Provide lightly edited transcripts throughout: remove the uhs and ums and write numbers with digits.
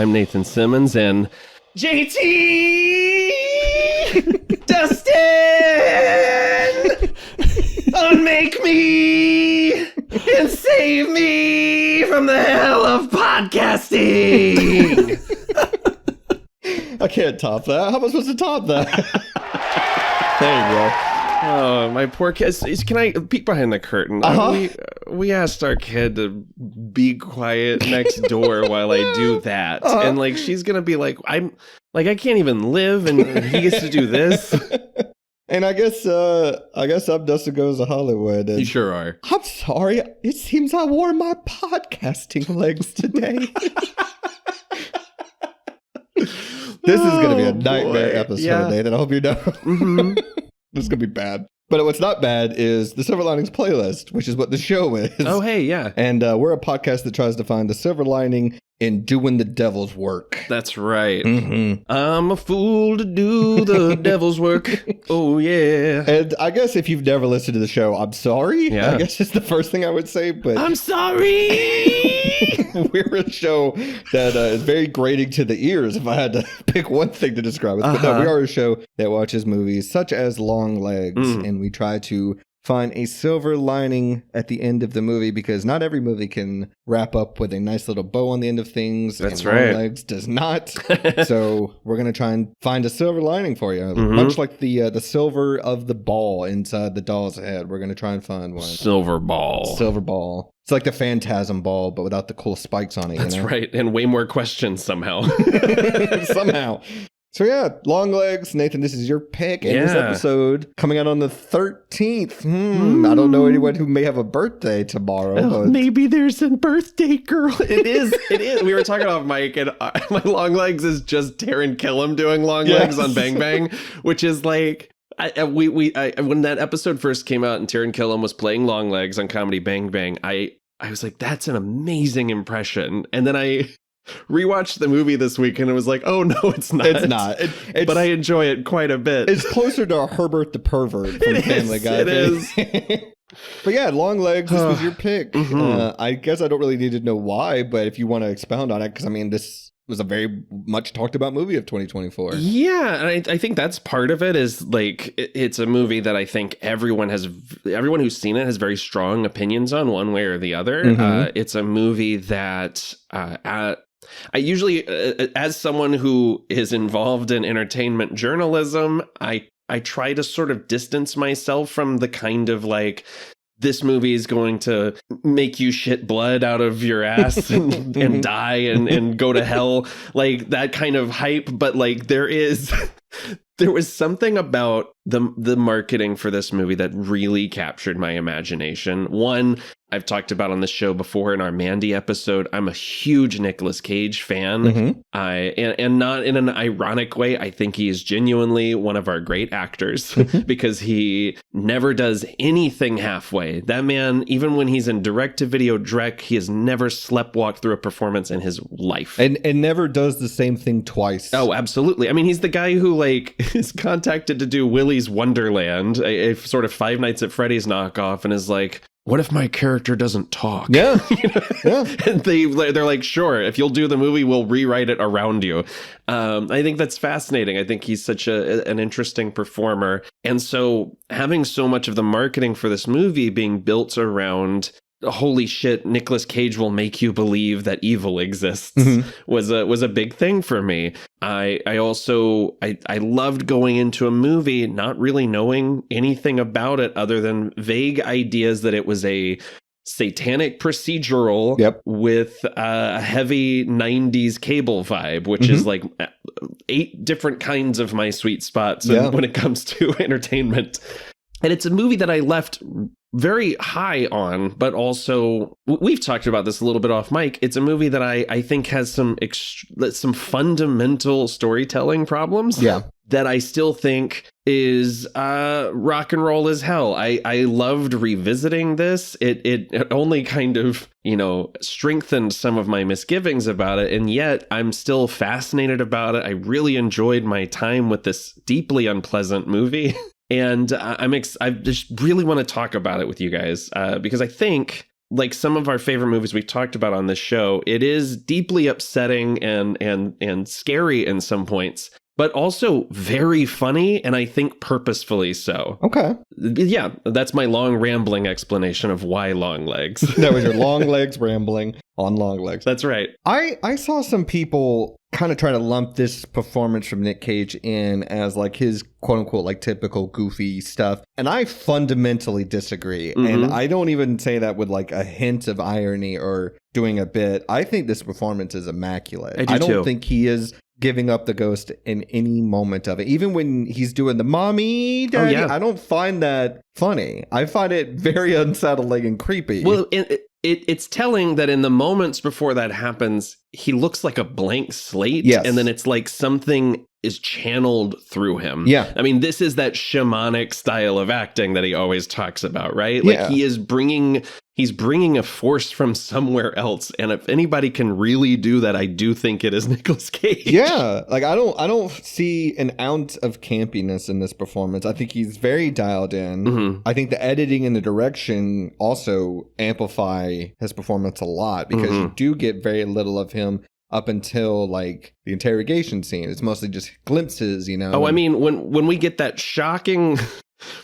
I'm Nathan Simmons, and JT Dustin, unmake me and save me from the hell of podcasting. I can't top that. How am I supposed to top that? There you go. Oh, my poor kids. Can I peek behind the curtain? We asked our kid to be quiet next door while I do that. And like, she's going to be like, I can't even live and he gets to do this. And I guess I'm Dustin Goes to Hollywood. And you sure are. I'm sorry. It seems I wore my podcasting legs today. This is going to be a nightmare episode, Nathan. I hope you know. Mm-hmm. This is going to be bad. But what's not bad is the Silver Linings playlist, which is what the show is. Oh, hey, yeah. And we're a podcast that tries to find the silver lining in doing the devil's work. That's right. Mm-hmm. I'm a fool to do the devil's work. Oh, yeah. And I guess if you've never listened to the show, I'm sorry. Yeah. I guess it's the first thing I would say. But I'm sorry. We're a show that is very grating to the ears, if I had to pick one thing to describe it. But no, we are a show that watches movies such as Longlegs, and we try to find a silver lining at the end of the movie, because not every movie can wrap up with a nice little bow on the end of things. That's and right. Longlegs does not. So we're going to try and find a silver lining for you. Much like the silver of the ball inside the doll's head. We're going to try and find one. Silver ball. Silver ball. It's like the Phantasm ball, but without the cool spikes on it. That's right. And way more questions somehow. Somehow. So yeah, Longlegs. Nathan, this is your pick in this episode. Coming out on the 13th. I don't know anyone who may have a birthday tomorrow. But maybe there's a birthday girl. It is. We were talking off Mike, and my Longlegs is just Taran Killam doing Longlegs on Bang Bang, which is like... when that episode first came out and Taran Killam was playing Longlegs on Comedy Bang Bang, I was like, that's an amazing impression. And then I rewatched the movie this week and it was like, oh no, it's not. It's not. But I enjoy it quite a bit. It's closer to Herbert the Pervert from Family Guy. It is. But yeah, Longlegs, this was your pick. I guess I don't really need to know why, but if you want to expound on it, because I mean, this was a very much talked about movie of 2024. Yeah, and I think that's part of it, is like it's a movie that I think everyone who's seen it has very strong opinions on one way or the other. It's a movie that I usually, as someone who is involved in entertainment journalism, I try to sort of distance myself from the kind of like, this movie is going to make you shit blood out of your ass and die and go to hell, like that kind of hype. But like there was something about the marketing for this movie that really captured my imagination. One, I've talked about on the show before in our Mandy episode, I'm a huge Nicolas Cage fan. And not in an ironic way. I think he is genuinely one of our great actors because he never does anything halfway. That man, even when he's in direct-to-video Drek, he has never sleptwalked through a performance in his life. And never does the same thing twice. Oh, absolutely. I mean, he's the guy who like is contacted to do Willy's Wonderland, a sort of Five Nights at Freddy's knockoff, and is like, what if my character doesn't talk? Yeah. Yeah. And they're like, sure, if you'll do the movie, we'll rewrite it around you. I think that's fascinating. I think he's such an interesting performer. And so having so much of the marketing for this movie being built around, holy shit, Nicolas Cage will make you believe that evil exists was a big thing for me. I also loved going into a movie not really knowing anything about it other than vague ideas that it was a satanic procedural with a heavy 90s cable vibe, which is like 8 different kinds of my sweet spots when it comes to entertainment. And it's a movie that I left very high on, but also we've talked about this a little bit off mic. It's a movie that I think has some fundamental storytelling problems. Yeah. That I still think is rock and roll as hell. I loved revisiting this. It only kind of, strengthened some of my misgivings about it. And yet I'm still fascinated about it. I really enjoyed my time with this deeply unpleasant movie. And I just really want to talk about it with you guys because I think like some of our favorite movies we've talked about on this show, it is deeply upsetting and scary in some points, but also very funny, and I think purposefully so. Okay. Yeah, that's my long rambling explanation of why Longlegs. That was your Longlegs rambling on Longlegs. That's right. I saw some people kind of try to lump this performance from Nick Cage in as like his quote unquote like typical goofy stuff. And I fundamentally disagree. And I don't even say that with like a hint of irony or doing a bit. I think this performance is immaculate. I don't think he is giving up the ghost in any moment of it. Even when he's doing the mommy, daddy, I don't find that funny. I find it very unsettling and creepy. Well, it's telling that in the moments before that happens, he looks like a blank slate. Yes. And then it's like something is channeled through him. Yeah. I mean, this is that shamanic style of acting that he always talks about, right? Like he's bringing a force from somewhere else. And if anybody can really do that, I do think it is Nicolas Cage. Yeah. Like I don't see an ounce of campiness in this performance. I think he's very dialed in. I think the editing and the direction also amplify his performance a lot, because you do get very little of him up until like the interrogation scene. It's mostly just glimpses, you know. Oh, I mean, when we get that shocking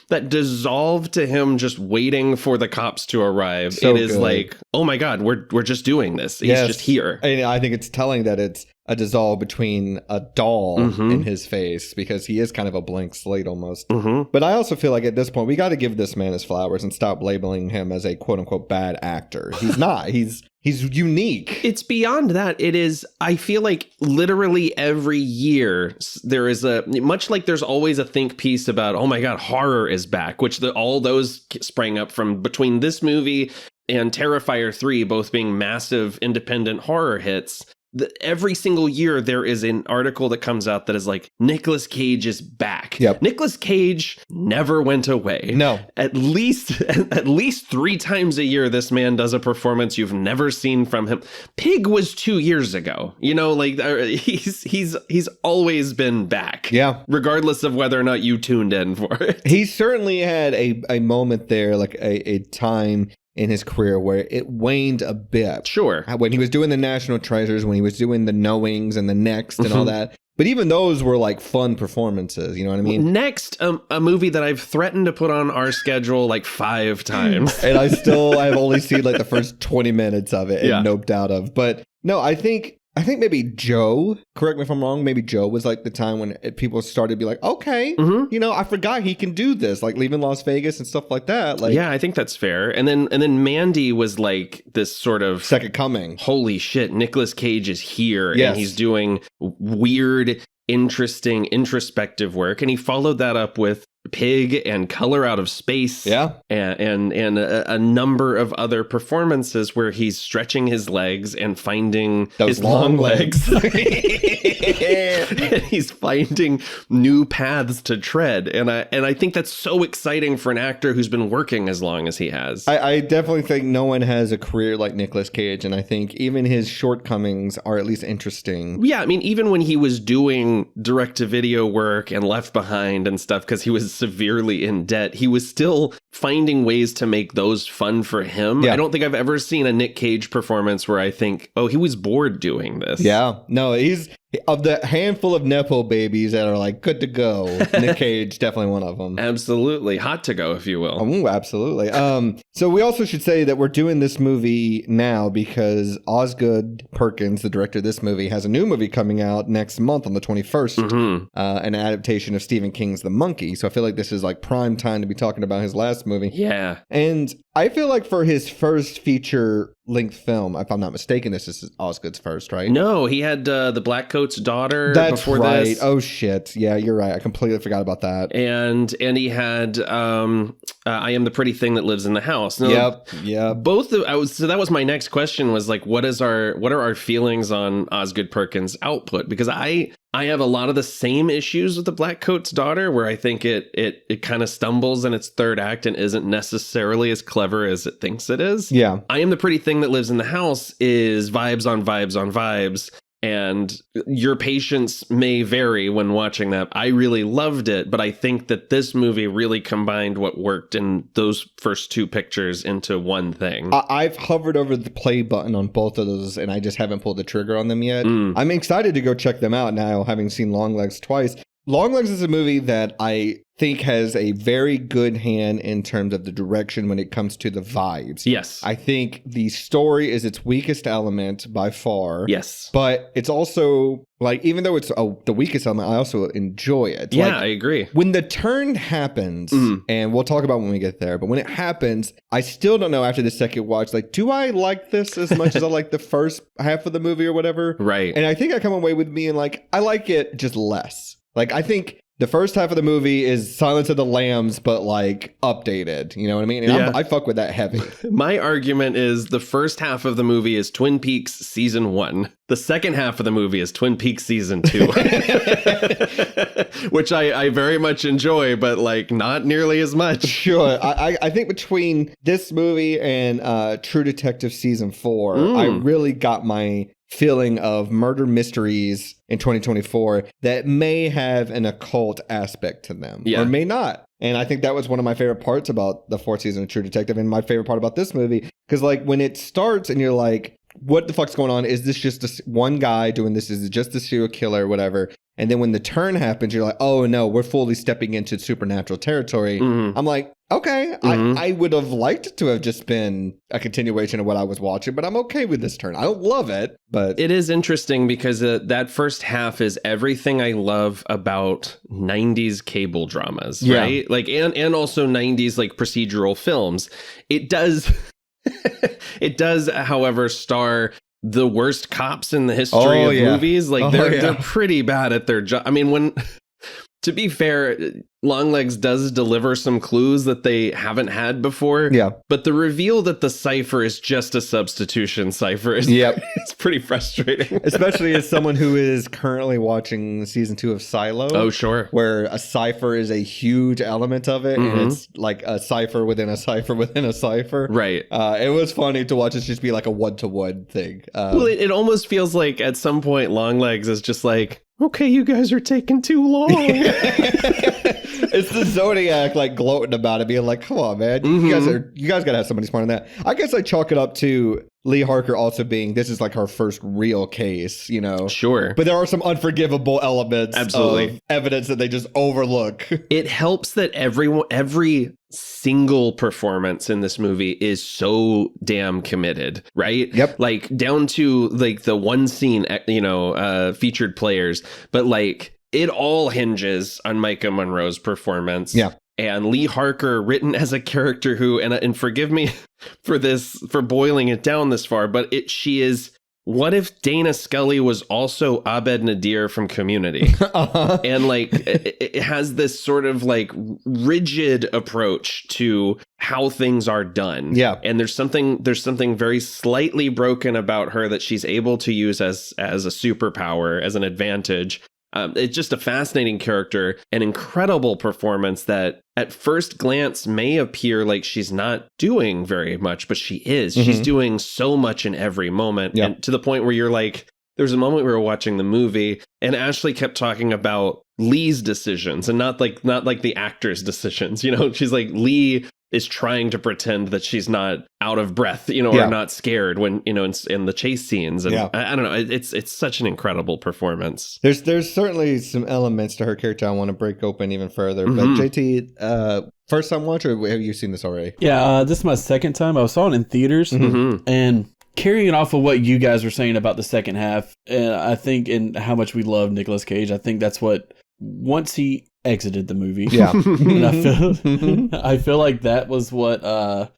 that dissolve to him just waiting for the cops to arrive, so it is good. Like, oh my God, we're just doing this. He's just here. And I think it's telling that it's a dissolve between a doll in his face, because he is kind of a blank slate almost. But I also feel like at this point, we got to give this man his flowers and stop labeling him as a quote unquote bad actor. He's not. He's unique. It's beyond that. It is, I feel like literally every year there is much like there's always a think piece about, oh my God, horror is back, which all those sprang up from between this movie and Terrifier 3, both being massive independent horror hits. Every single year there is an article that comes out that is like, Nicolas Cage is back. Yep. Nicolas Cage never went away. No. At least 3 times a year this man does a performance you've never seen from him. Pig was 2 years ago. You know, like he's always been back. Yeah. Regardless of whether or not you tuned in for it. He certainly had a moment there, like a time in his career where it waned a bit. Sure. When he was doing the National Treasures, when he was doing the Knowings and the Next and all that. But even those were like fun performances, you know what I mean? Next, a movie that I've threatened to put on our schedule like 5 times. And I've only seen like the first 20 minutes of it and noped out of. But no, I think maybe Joe, correct me if I'm wrong, maybe Joe was like the time when people started to be like, okay, you know, I forgot he can do this, like Leaving Las Vegas and stuff like that. Like, yeah, I think that's fair. And then Mandy was like this sort of second coming. Holy shit, Nicolas Cage is here and he's doing weird, interesting, introspective work. And he followed that up with Pig and Color Out of Space, and a number of other performances where he's stretching his legs and finding his long legs. And he's finding new paths to tread, and I think that's so exciting for an actor who's been working as long as he has. I definitely think no one has a career like Nicolas Cage, and I think even his shortcomings are at least interesting. Yeah, I mean, even when he was doing direct-to-video work and Left Behind and stuff, because he was severely in debt, he was still finding ways to make those fun for him. I don't think I've ever seen a Nick Cage performance where I think, oh, he was bored doing this. Yeah, no, he's of the handful of Nepo babies that are like good to go. Nick Cage, definitely one of them. Absolutely. Hot to go, if you will. Oh, absolutely. So we also should say that we're doing this movie now because Osgood Perkins, the director of this movie, has a new movie coming out next month on the 21st, an adaptation of Stephen King's The Monkey. So I feel like this is like prime time to be talking about his last movie. Yeah. And I feel like for his first feature-length film, if I'm not mistaken, this is Osgood's first, right? No, he had The Black Coat's Daughter before right. This. Oh, shit. Yeah, you're right. I completely forgot about that. And he had I Am the Pretty Thing That Lives in the House. No, yep. So that was my next question, was like, what are our feelings on Osgood Perkins' output? Because I have a lot of the same issues with The Black Coat's Daughter, where I think it kind of stumbles in its third act and isn't necessarily as clever as it thinks it is. Yeah. I Am the Pretty Thing That Lives in the House is vibes on vibes on vibes. And your patience may vary when watching that. I really loved it, but I think that this movie really combined what worked in those first two pictures into one thing. I've hovered over the play button on both of those, and I just haven't pulled the trigger on them yet. I'm excited to go check them out now, having seen Longlegs twice. Longlegs is a movie that I think has a very good hand in terms of the direction when it comes to the vibes. Yes. I think the story is its weakest element by far. Yes. But it's also, like, even though it's the weakest element, I also enjoy it. Yeah, like, I agree. When the turn happens, and we'll talk about when we get there, but when it happens, I still don't know after the second watch, like, do I like this as much as I like the first half of the movie or whatever? Right. And I think I come away with being like, I like it just less. Like, I think the first half of the movie is Silence of the Lambs, but like updated. You know what I mean? And I fuck with that heavy. My argument is the first half of the movie is Twin Peaks season 1. The second half of the movie is Twin Peaks season 2, which I very much enjoy, but like not nearly as much. Sure. I think between this movie and True Detective season 4, I really got my feeling of murder mysteries in 2024 that may have an occult aspect to them or may not. And I think that was one of my favorite parts about the 4th season of True Detective, and my favorite part about this movie, because like when it starts and you're like, what the fuck's going on? Is this just one guy doing this? Is it just a serial killer or whatever? And then when the turn happens, you're like, oh no, we're fully stepping into supernatural territory. I'm like, okay, I would have liked it to have just been a continuation of what I was watching, but I'm okay with this turn. I don't love it, but it is interesting because that first half is everything I love about 90s cable dramas, right? Like, and also 90s like procedural films. It does, however, star the worst cops in the history of movies. Like they're pretty bad at their job. I mean, to be fair, Longlegs does deliver some clues that they haven't had before. Yeah. But the reveal that the cipher is just a substitution cipher is it's pretty frustrating. Especially as someone who is currently watching season 2 of Silo. Oh, sure. Where a cipher is a huge element of it. And it's like a cipher within a cipher within a cipher. Right. It was funny to watch it just be like a one-to-one thing. Well, it almost feels like at some point Longlegs is just like, okay, you guys are taking too long. It's the Zodiac like gloating about it, being like, come on, man. You guys gotta have somebody smart on that. I guess I chalk it up to Lee Harker also being, this is like her first real case, you know? Sure. But there are some unforgivable elements of evidence that they just overlook. It helps that every single performance in this movie is so damn committed, right? Yep. Like down to like the one scene, featured players, but like it all hinges on Maika Monroe's performance. Yeah. And Lee Harker, written as a character who, and forgive me for boiling it down this far, but she is, what if Dana Scully was also Abed Nadir from Community? And like, it has this sort of like rigid approach to how things are done. Yeah. And there's something very slightly broken about her that she's able to use as a superpower, as an advantage. It's just a fascinating character, an incredible performance that at first glance may appear like she's not doing very much, but she is. She's doing so much in every moment. And to the point where you're like, there's a moment we were watching the movie and Ashley kept talking about Lee's decisions and not like the actor's decisions. You know, she's like, Lee is trying to pretend that she's not out of breath, or not scared when, in the chase scenes. And I don't know. It's such an incredible performance. There's certainly some elements to her character I want to break open even further. But JT, first time watch, or have you seen this already? Yeah, this is my second time. I saw it in theaters and carrying off of what you guys were saying about the second half, and I think in how much we love Nicolas Cage, I think that's what, once he exited the movie. Yeah. And I feel like that was what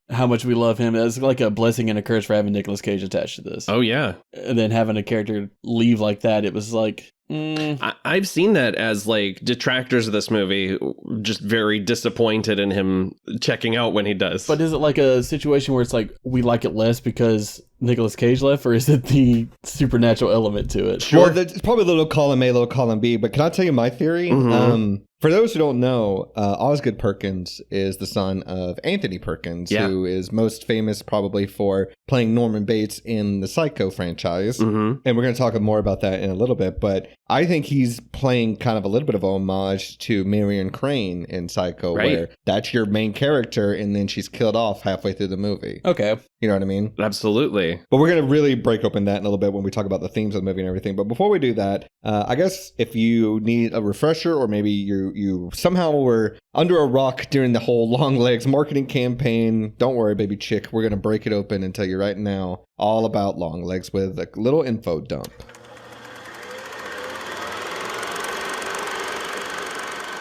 how much we love him. It's like a blessing and a curse for having Nicolas Cage attached to this. Oh yeah. And then having a character leave like that, it was like I've seen that as like detractors of this movie just very disappointed in him checking out when he does. But is it like a situation where it's like we like it less because Nicolas Cage left, or is it the supernatural element to it? Sure. Well, it's probably a little column A, little column B, but can I tell you my theory? For those who don't know, Osgood Perkins is the son of Anthony Perkins, who who is most famous probably for playing Norman Bates in the Psycho franchise. And we're going to talk more about that in a little bit. But I think he's playing kind of a little bit of homage to Marion Crane in Psycho, where that's your main character and then she's killed off halfway through the movie. Okay. You know what I mean? Absolutely. But we're going to really break open that in a little bit when we talk about the themes of the movie and everything. But before we do that, I guess if you need a refresher, or maybe you somehow were under a rock during the whole Longlegs marketing campaign, don't worry, baby chick. We're going to break it open and tell you right now all about Longlegs with a little info dump.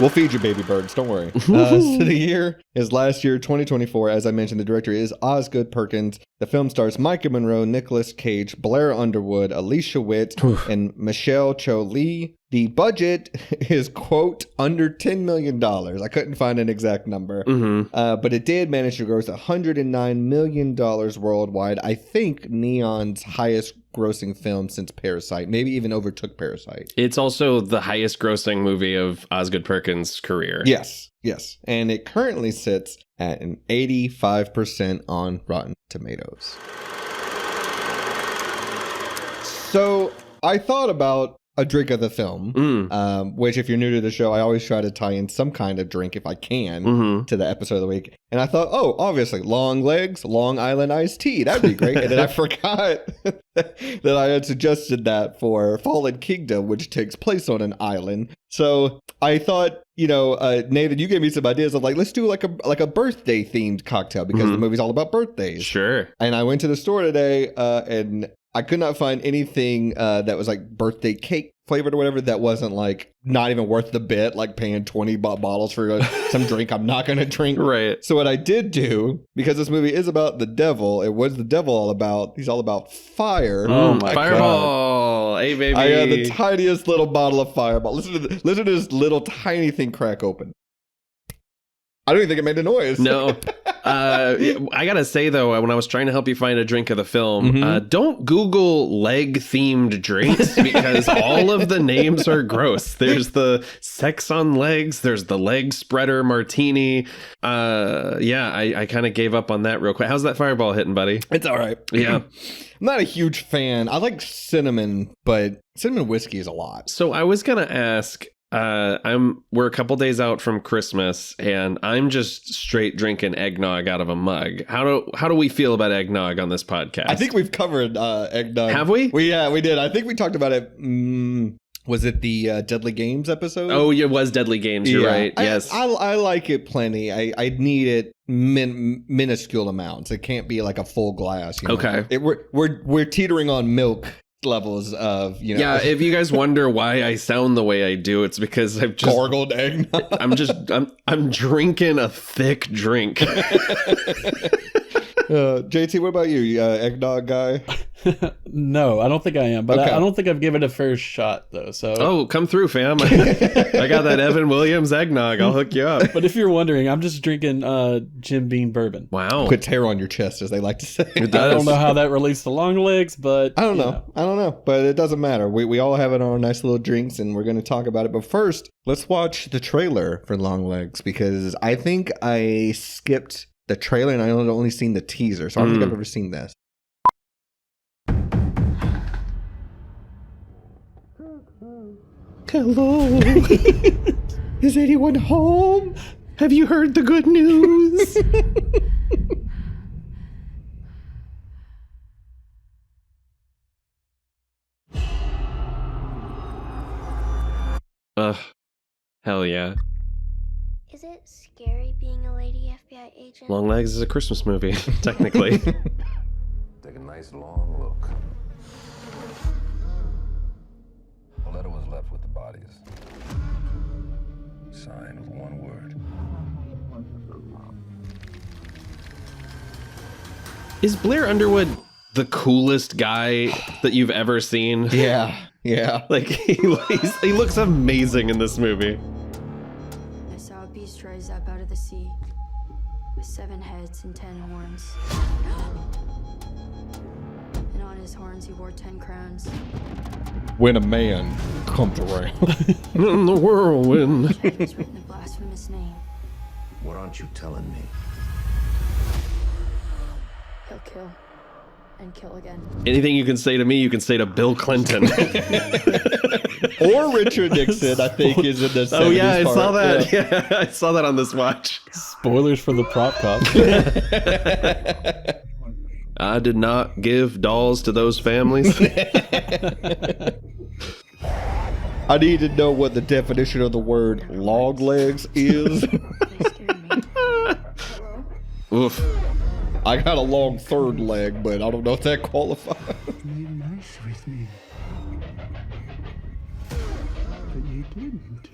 We'll feed you, baby birds. Don't worry. So the year is last year, 2024. As I mentioned, the director is Osgood Perkins. The film stars Mike Ehrmantraut, Nicolas Cage, Blair Underwood, Alicia Witt, and Michelle Choi-Lee. The budget is, quote, under $10 million. I couldn't find an exact number. But it did manage to gross $109 million worldwide. I think Neon's highest grossing film since Parasite. Maybe even overtook Parasite. It's also the highest grossing movie of Osgood Perkins' career. Yes. And it currently sits at an 85% on Rotten Tomatoes. So I thought about a drink of the film, which if you're new to the show, I always try to tie in some kind of drink if I can to the episode of the week. And I thought, obviously, Longlegs, Long Island iced tea. That'd be great. And then I forgot that I had suggested that for Fallen Kingdom, which takes place on an island. So I thought, Nathan, you gave me some ideas of let's do like a birthday themed cocktail because the movie's all about birthdays. Sure. And I went to the store today and I could not find anything that was like birthday cake flavored or whatever that wasn't not even worth the bit, like paying 20 bottles for some drink I'm not going to drink. Right. So what I did do, because this movie is about the devil, it was the devil all about. He's all about fire. Oh my Fireball. God. Hey, baby. I had the tiniest little bottle of Fireball. Listen to this little tiny thing crack open. I don't even think it made a noise. No. I gotta say, though, when I was trying to help you find a drink of the film, don't Google leg-themed drinks because all of the names are gross. There's the sex on legs. There's the leg spreader martini. I kind of gave up on that real quick. How's that Fireball hitting, buddy? It's all right. Yeah. I'm not a huge fan. I like cinnamon, but cinnamon whiskey is a lot. So I was gonna ask... we're a couple days out from Christmas and I'm just straight drinking eggnog out of a mug. How do we feel about eggnog on this podcast? I think we've covered eggnog. Have we? We did. I think we talked about it. Was it the Deadly Games episode? Oh, it was Deadly Games. You're right. Yes. I like it plenty. I need it minuscule amounts. It can't be like a full glass. Okay. We're teetering on milk levels of, Yeah, if you guys wonder why I sound the way I do, it's because I've just gargled eggnog. I'm drinking a thick drink. JT, what about you? Eggnog guy? No, I don't think I am, but okay. I don't think I've given it a fair shot though. So come through, fam. I got that Evan Williams eggnog. I'll hook you up. But if you're wondering, I'm just drinking Jim Beam bourbon. Wow, puts hair on your chest, as they like to say. I don't know how that relates to Longlegs, but I don't know, but it doesn't matter. We all have it on our nice little drinks, and we're going to talk about it. But first, let's watch the trailer for Longlegs because I think I skipped the trailer and I only seen the teaser, so I don't think I've ever seen this. Hello. Is anyone home? Have you heard the good news? Hell yeah. Is it scary being a lady FBI agent? Longlegs is a Christmas movie, technically. Take a nice long look. A letter was left with the bodies. Signed with one word. Is Blair Underwood the coolest guy that you've ever seen? Yeah. Like, he looks amazing in this movie. I saw a beast rise up out of the sea with 7 heads and 10 horns. And on his horns he wore 10 crowns. When a man comes around. In the whirlwind. He's written a blasphemous name. What aren't you telling me? He'll kill. And kill again. Anything you can say to me, you can say to Bill Clinton. Or Richard Nixon, I think, is in the 70s Oh, yeah, I part. saw that. Yeah, I saw that on this watch. Spoilers for the prop cop. I did not give dolls to those families. I need to know what the definition of the word Longlegs is. They scared me. Hello? Oof. I got a long third leg, but I don't know if that qualifies. Made nice with me. But you didn't.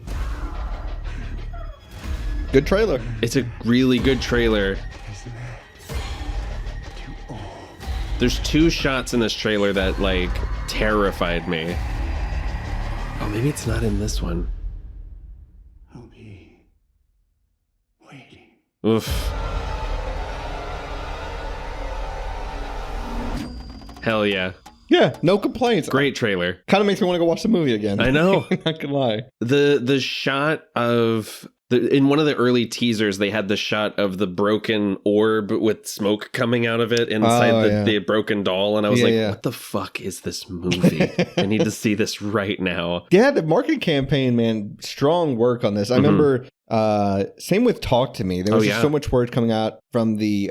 Good trailer. It's a really good trailer. Is that to all? There's 2 shots in this trailer that, like, terrified me. Oh, maybe it's not in this one. I'll be waiting. Oof. Hell yeah. Yeah, no complaints. Great trailer. Kind of makes me want to go watch the movie again. I know. Not gonna lie. The shot of in one of the early teasers, they had the shot of the broken orb with smoke coming out of it inside the broken doll, and I was what the fuck is this movie? I need to see this right now. Yeah, the marketing campaign, man, strong work on this. I remember same with Talk to Me. There was just so much word coming out from the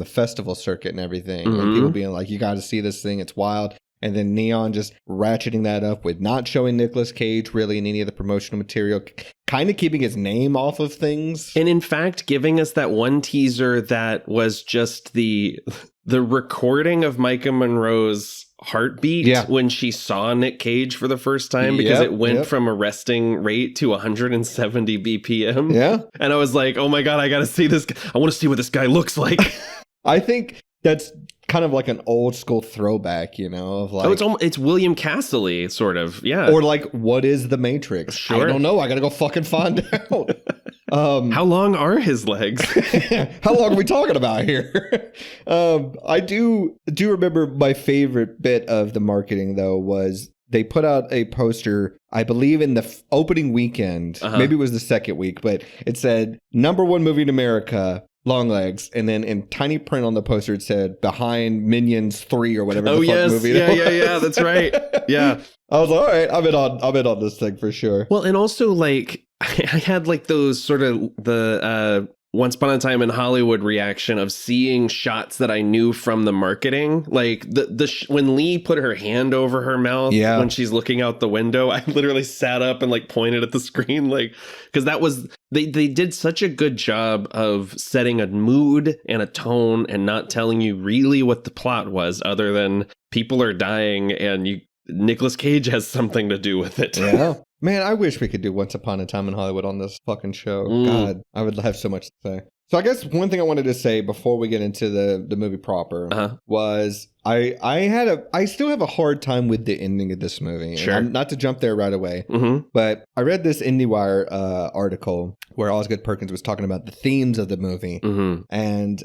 festival circuit and everything. Like people being like, you got to see this thing, it's wild. And then Neon just ratcheting that up with not showing Nicolas Cage really in any of the promotional material, kind of keeping his name off of things. And in fact, giving us that one teaser that was just the recording of Maika Monroe's heartbeat when she saw Nick Cage for the first time, because it went from a resting rate to 170 BPM. Yeah. And I was like, oh my God, I got to see this. I want to see what this guy looks like. I think that's kind of like an old school throwback, you know, of like, it's William Castle-y, sort of, yeah. Or like, what is the Matrix? Sure. I don't know. I gotta go fucking find out. How long are his legs? How long are we talking about here? I do remember my favorite bit of the marketing though was they put out a poster, I believe in the opening weekend, maybe it was the second week, but it said #1 movie in America, Longlegs, and then in tiny print on the poster it said behind Minions 3 or whatever the fuck movie. Yeah, that's right. Yeah. I was like, all right, I'm in on this thing for sure. Well, and also like I had like those sort of the Once Upon a Time in Hollywood reaction of seeing shots that I knew from the marketing, like when Lee put her hand over her mouth when she's looking out the window, I literally sat up and like pointed at the screen, like, because that was they did such a good job of setting a mood and a tone and not telling you really what the plot was, other than people are dying and Nicolas Cage has something to do with it. Yeah. Man, I wish we could do Once Upon a Time in Hollywood on this fucking show. God, I would have so much to say. So I guess one thing I wanted to say before we get into the movie proper was I still have a hard time with the ending of this movie. Sure. Not to jump there right away, but I read this IndieWire article where Osgood Perkins was talking about the themes of the movie. And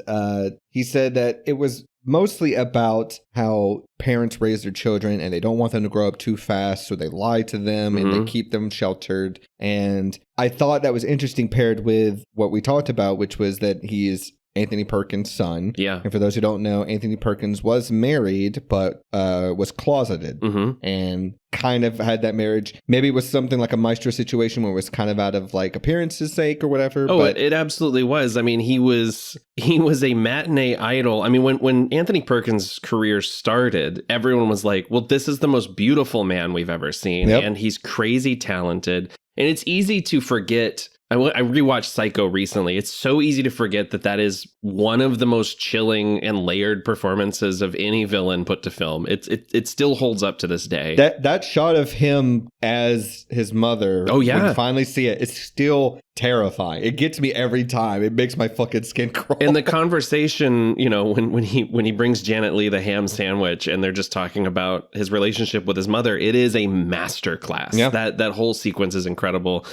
he said that it was mostly about how parents raise their children and they don't want them to grow up too fast, so they lie to them and they keep them sheltered. And I thought that was interesting paired with what we talked about, which was that he is Anthony Perkins' son. Yeah. And for those who don't know, Anthony Perkins was married, but was closeted and kind of had that marriage. Maybe it was something like a Maestro situation where it was kind of out of like appearance's sake or whatever. Oh, but it absolutely was. I mean, he was a matinee idol. I mean, when Anthony Perkins' career started, everyone was like, well, this is the most beautiful man we've ever seen. And he's crazy talented. And it's easy to forget. I rewatched Psycho recently. It's so easy to forget that is one of the most chilling and layered performances of any villain put to film. It still holds up to this day. That shot of him as his mother. Oh yeah, when you finally see it. It's still terrifying. It gets me every time. It makes my fucking skin crawl. And the conversation, you know, when he brings Janet Leigh the ham sandwich and they're just talking about his relationship with his mother, it is a masterclass. Yeah. That whole sequence is incredible.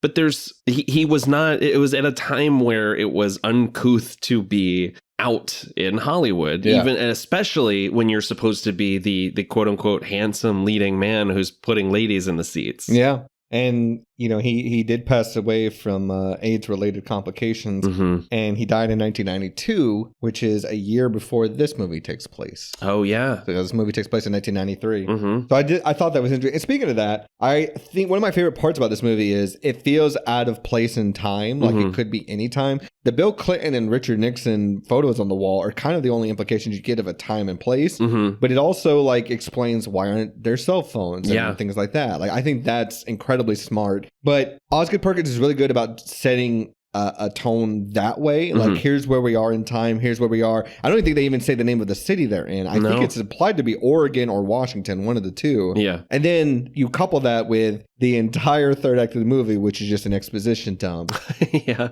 But he was not, it was at a time where it was uncouth to be out in Hollywood, even and especially when you're supposed to be the quote unquote handsome leading man who's putting ladies in the seats. Yeah. And he did pass away from AIDS-related complications, and he died in 1992, which is a year before this movie takes place. Oh, yeah. So this movie takes place in 1993. So I thought that was interesting. And speaking of that, I think one of my favorite parts about this movie is it feels out of place in time, like it could be any time. The Bill Clinton and Richard Nixon photos on the wall are kind of the only implications you get of a time and place, but it also like explains why aren't there cell phones and things like that. Like I think that's incredibly smart. But Osgood Perkins is really good about setting a tone that way. Like, here's where we are in time. Here's where we are. I don't think they even say the name of the city they're in. I think it's implied to be Oregon or Washington, one of the two. Yeah. And then you couple that with the entire third act of the movie, which is just an exposition dump.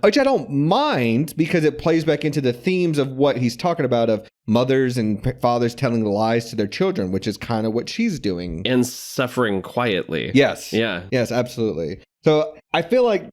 Which I don't mind because it plays back into the themes of what he's talking about of mothers and fathers telling lies to their children, which is kind of what she's doing. And suffering quietly. Yes. Yeah. Yes, absolutely. So I feel like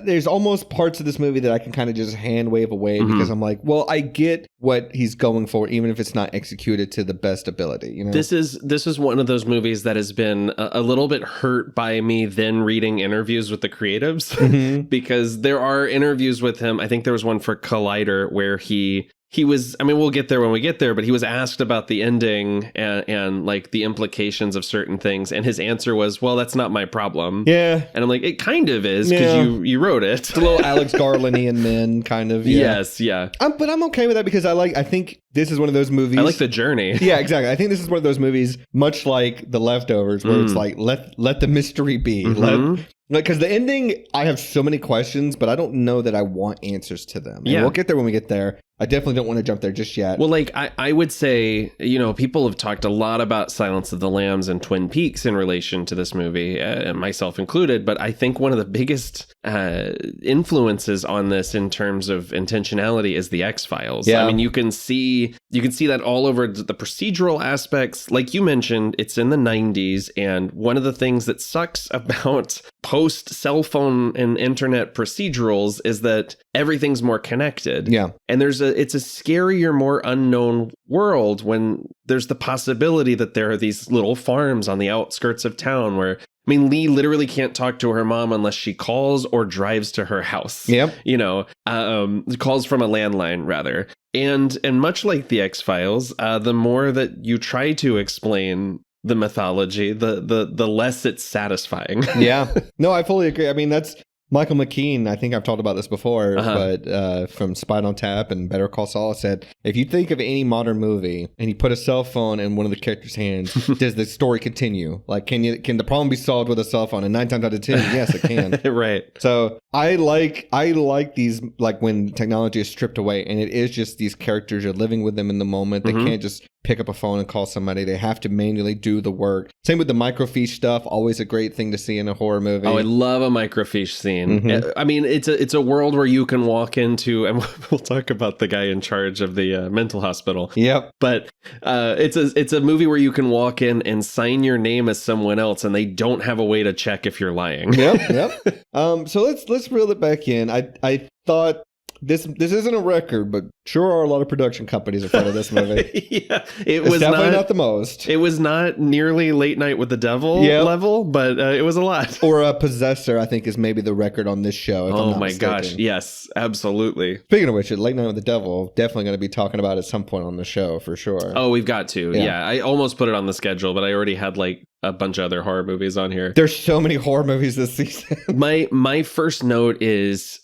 there's almost parts of this movie that I can kind of just hand wave away because I'm like, well, I get what he's going for, even if it's not executed to the best ability. You know, this is one of those movies that has been a little bit hurt by me then reading interviews with the creatives because there are interviews with him. I think there was one for Collider where he was, I mean, we'll get there when we get there, but he was asked about the ending and like the implications of certain things. And his answer was, well, that's not my problem. Yeah. And I'm like, it kind of is because you wrote it. It's a little Alex Garlandian men kind of. Yeah. Yes. Yeah. But I'm okay with that because I think this is one of those movies. I like the journey. Yeah, exactly. I think this is one of those movies, much like The Leftovers, where it's like, let the mystery be. Because the ending, I have so many questions, but I don't know that I want answers to them. And we'll get there when we get there. I definitely don't want to jump there just yet. Well, like, I would say, people have talked a lot about Silence of the Lambs and Twin Peaks in relation to this movie, myself included. But I think one of the biggest influences on this in terms of intentionality is the X-Files. Yeah. I mean, you can see that all over the procedural aspects. Like you mentioned, it's in the 90s. And one of the things that sucks about post cell phone and internet procedurals is that everything's more connected. Yeah. And it's a scarier, more unknown world when there's the possibility that there are these little farms on the outskirts of town where, I mean, Lee literally can't talk to her mom unless she calls or drives to her house. Yep. Calls from a landline rather. And much like the X-Files, the more that you try to explain the mythology, the less it's satisfying. Yeah. No, I fully agree. I mean, that's Michael McKean, I think I've talked about this before, but from Spine on Tap and Better Call Saul said, if you think of any modern movie and you put a cell phone in one of the characters' hands, does the story continue? Like, can the problem be solved with a cell phone? And 9 times out of 10, yes, it can. Right. So I like these, like when technology is stripped away and it is just these characters, you're living with them in the moment. They can't just pick up a phone and call somebody. They have to manually do the work. Same with the microfiche stuff. Always a great thing to see in a horror movie. Oh, I love a microfiche scene. I mean, it's a world where you can walk into, and we'll talk about the guy in charge of the mental hospital. Yep. But it's a movie where you can walk in and sign your name as someone else, and they don't have a way to check if you're lying. Yep. So let's reel it back in. I thought this isn't a record, but sure are a lot of production companies in front of this movie. Yeah, it's was definitely not the most. It was not nearly Late Night with the Devil level, but it was a lot. Or a Possessor, I think, is maybe the record on this show. If I'm not mistaken. Gosh, yes, absolutely. Speaking of which, Late Night with the Devil, definitely going to be talking about at some point on the show for sure. Oh, we've got to. Yeah, I almost put it on the schedule, but I already had like a bunch of other horror movies on here. There's so many horror movies this season. My first note is,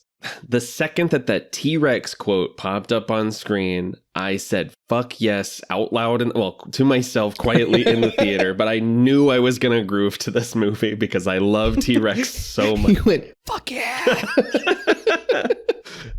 the second that T-Rex quote popped up on screen, I said, fuck yes, out loud and to myself quietly in the theater, but I knew I was going to groove to this movie because I love T-Rex so much. You went, fuck yeah.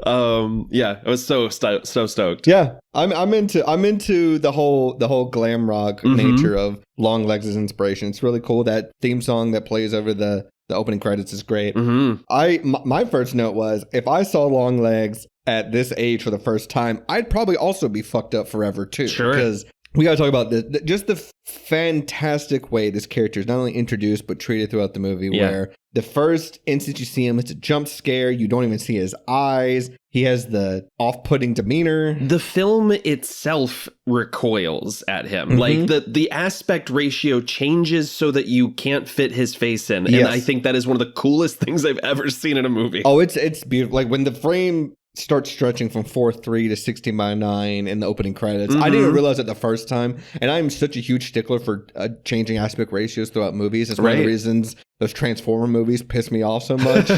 I was so stoked. Yeah. I'm into the whole glam rock nature of Longlegs' inspiration. It's really cool. That theme song that plays over the opening credits is great. My first note was, if I saw Longlegs at this age for the first time, I'd probably also be fucked up forever too. Sure. Because we got to talk about just the fantastic way this character is not only introduced but treated throughout the movie, where the first instance you see him, it's a jump scare. You don't even see his eyes. He has the off-putting demeanor. The film itself recoils at him. Like the aspect ratio changes so that you can't fit his face in. And I think that is one of the coolest things I've ever seen in a movie. Oh, it's beautiful. Like when the frame starts stretching from 4:3 to 16:9 in the opening credits. I didn't even realize it the first time. And I'm such a huge stickler for changing aspect ratios throughout movies. It's one of the reasons those Transformer movies piss me off so much.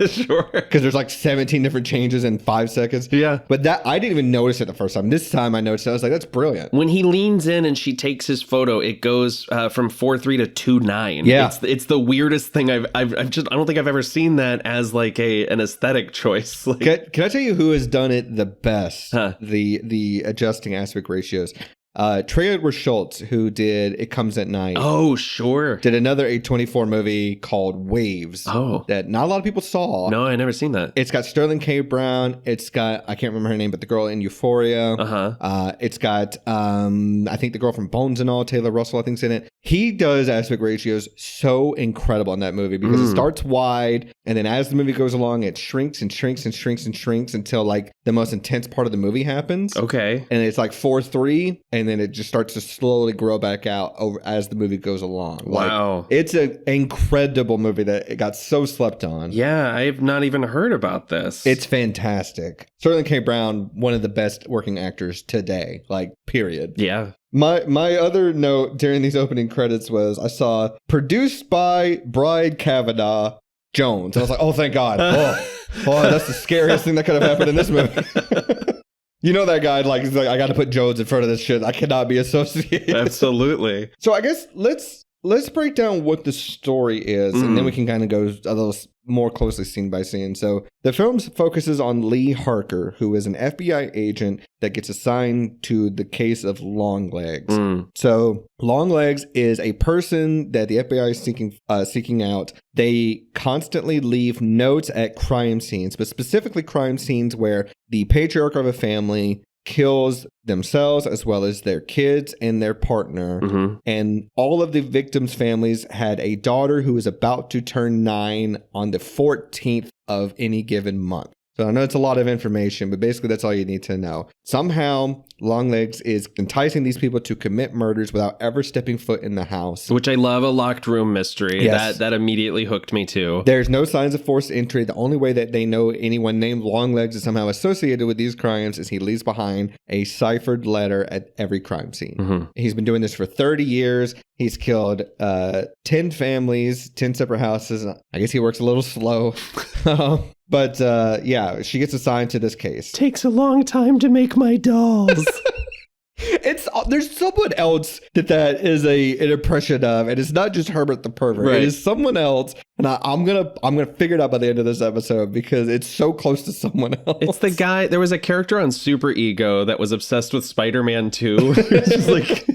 Sure. Because there's like 17 different changes in 5 seconds. Yeah. But that I didn't even notice it the first time. This time I noticed it. I was like, that's brilliant. When he leans in and she takes his photo, it goes from 4:3 to 2:9. Yeah. It's the weirdest thing I don't think I've ever seen that as like an aesthetic choice. Like, can I tell you who has done it the best? The adjusting aspect ratios. Trey Edward Schultz, who did It Comes at Night. Oh, sure. Did another A24 movie called Waves. Oh. That not a lot of people saw. No, I never seen that. It's got Sterling K. Brown. It's got, I can't remember her name, but the girl in Euphoria. It's got, I think the girl from Bones and All, Taylor Russell, I think's in it. He does aspect ratios so incredible in that movie because it starts wide, and then as the movie goes along, it shrinks and shrinks and shrinks and shrinks until like the most intense part of the movie happens. Okay. And it's like 4:3, and then it just starts to slowly grow back out over as the movie goes along. Wow. Like, it's an incredible movie that it got so slept on. Yeah, I have not even heard about this. It's fantastic. Sterling K. Brown, one of the best working actors today, like, period. Yeah. My other note during these opening credits was I saw produced by Bride Kavanaugh Jones. And I was like, oh, thank God. Oh, that's the scariest thing that could have happened in this movie. You know that guy, like, he's like, I got to put Jones in front of this shit. I cannot be associated. Absolutely. So I guess let's break down what the story is, and then we can kind of go a little more closely scene by scene. So the film focuses on Lee Harker, who is an FBI agent that gets assigned to the case of Longlegs. So Longlegs is a person that the FBI is seeking out. They constantly leave notes at crime scenes, but specifically crime scenes where the patriarch of a family kills themselves as well as their kids and their partner. And all of the victims' families had a daughter who was about to turn 9 on the 14th of any given month. So I know it's a lot of information, but basically that's all you need to know. Somehow, Longlegs is enticing these people to commit murders without ever stepping foot in the house. Which I love, a locked room mystery. Yes. That immediately hooked me too. There's no signs of forced entry. The only way that they know anyone named Longlegs is somehow associated with these crimes is he leaves behind a ciphered letter at every crime scene. He's been doing this for 30 years. He's killed 10 families, 10 separate houses. I guess he works a little slow. But yeah, she gets assigned to this case. Takes a long time to make my dolls. There's someone else that is an impression of, and it's not just Herbert the pervert. Right. It is someone else, and I'm gonna figure it out by the end of this episode because it's so close to someone else. It's the guy. There was a character on Super Ego that was obsessed with Spider-Man 2. It's just like,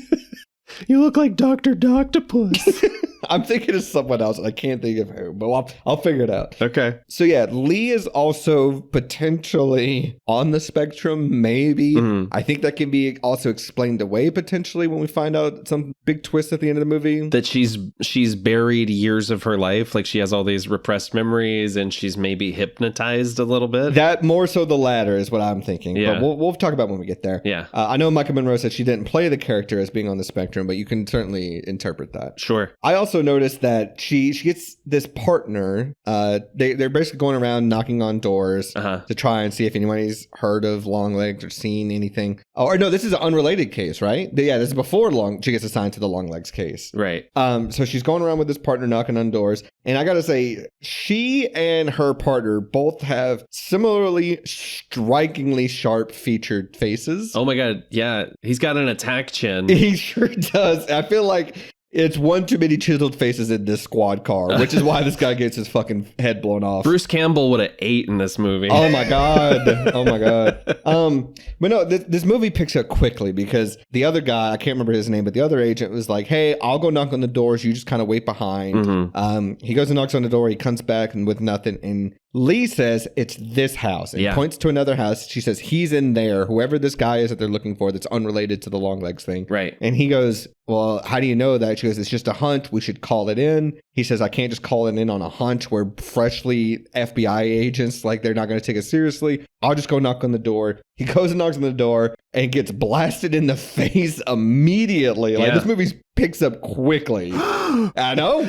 you look like Dr. Doctopus. I'm thinking of someone else. I can't think of who, but I'll figure it out. Okay. So yeah, Lee is also potentially on the spectrum, maybe. I think that can be also explained away potentially when we find out some big twist at the end of the movie. That she's buried years of her life. Like she has all these repressed memories and she's maybe hypnotized a little bit. That more so the latter is what I'm thinking. Yeah. But we'll talk about when we get there. Yeah. I know Micah Monroe said she didn't play the character as being on the spectrum, but you can certainly interpret that. Sure. I also noticed that she gets this partner. They're basically going around knocking on doors to try and see if anybody's heard of Longlegs or seen anything. Oh, or no, this is an unrelated case, right? Yeah, this is before she gets assigned to the Longlegs case. Right. So she's going around with this partner knocking on doors. And I gotta say, she and her partner both have similarly strikingly sharp featured faces. Oh my God. Yeah. He's got an attack chin. He sure does. I feel like it's one too many chiseled faces in this squad car, which is why this guy gets his fucking head blown off. Bruce Campbell would have ate in this movie. Oh my God. Oh my God. But no, this movie picks up quickly because the other guy, I can't remember his name, but the other agent was like, hey, I'll go knock on the doors. You just kind of wait behind. He goes and knocks on the door. He comes back and with nothing. And Lee says it's this house and points to another house. She says he's in there, whoever this guy is that they're looking for that's unrelated to the Longlegs thing. Right. And he goes, well, how do you know that? She goes, it's just a hunch. We should call it in. He says, I can't just call it in on a hunch. We're freshly FBI agents. Like, they're not going to take us seriously. I'll just go knock on the door. He goes and knocks on the door and gets blasted in the face immediately. Like, this movie picks up quickly. I know.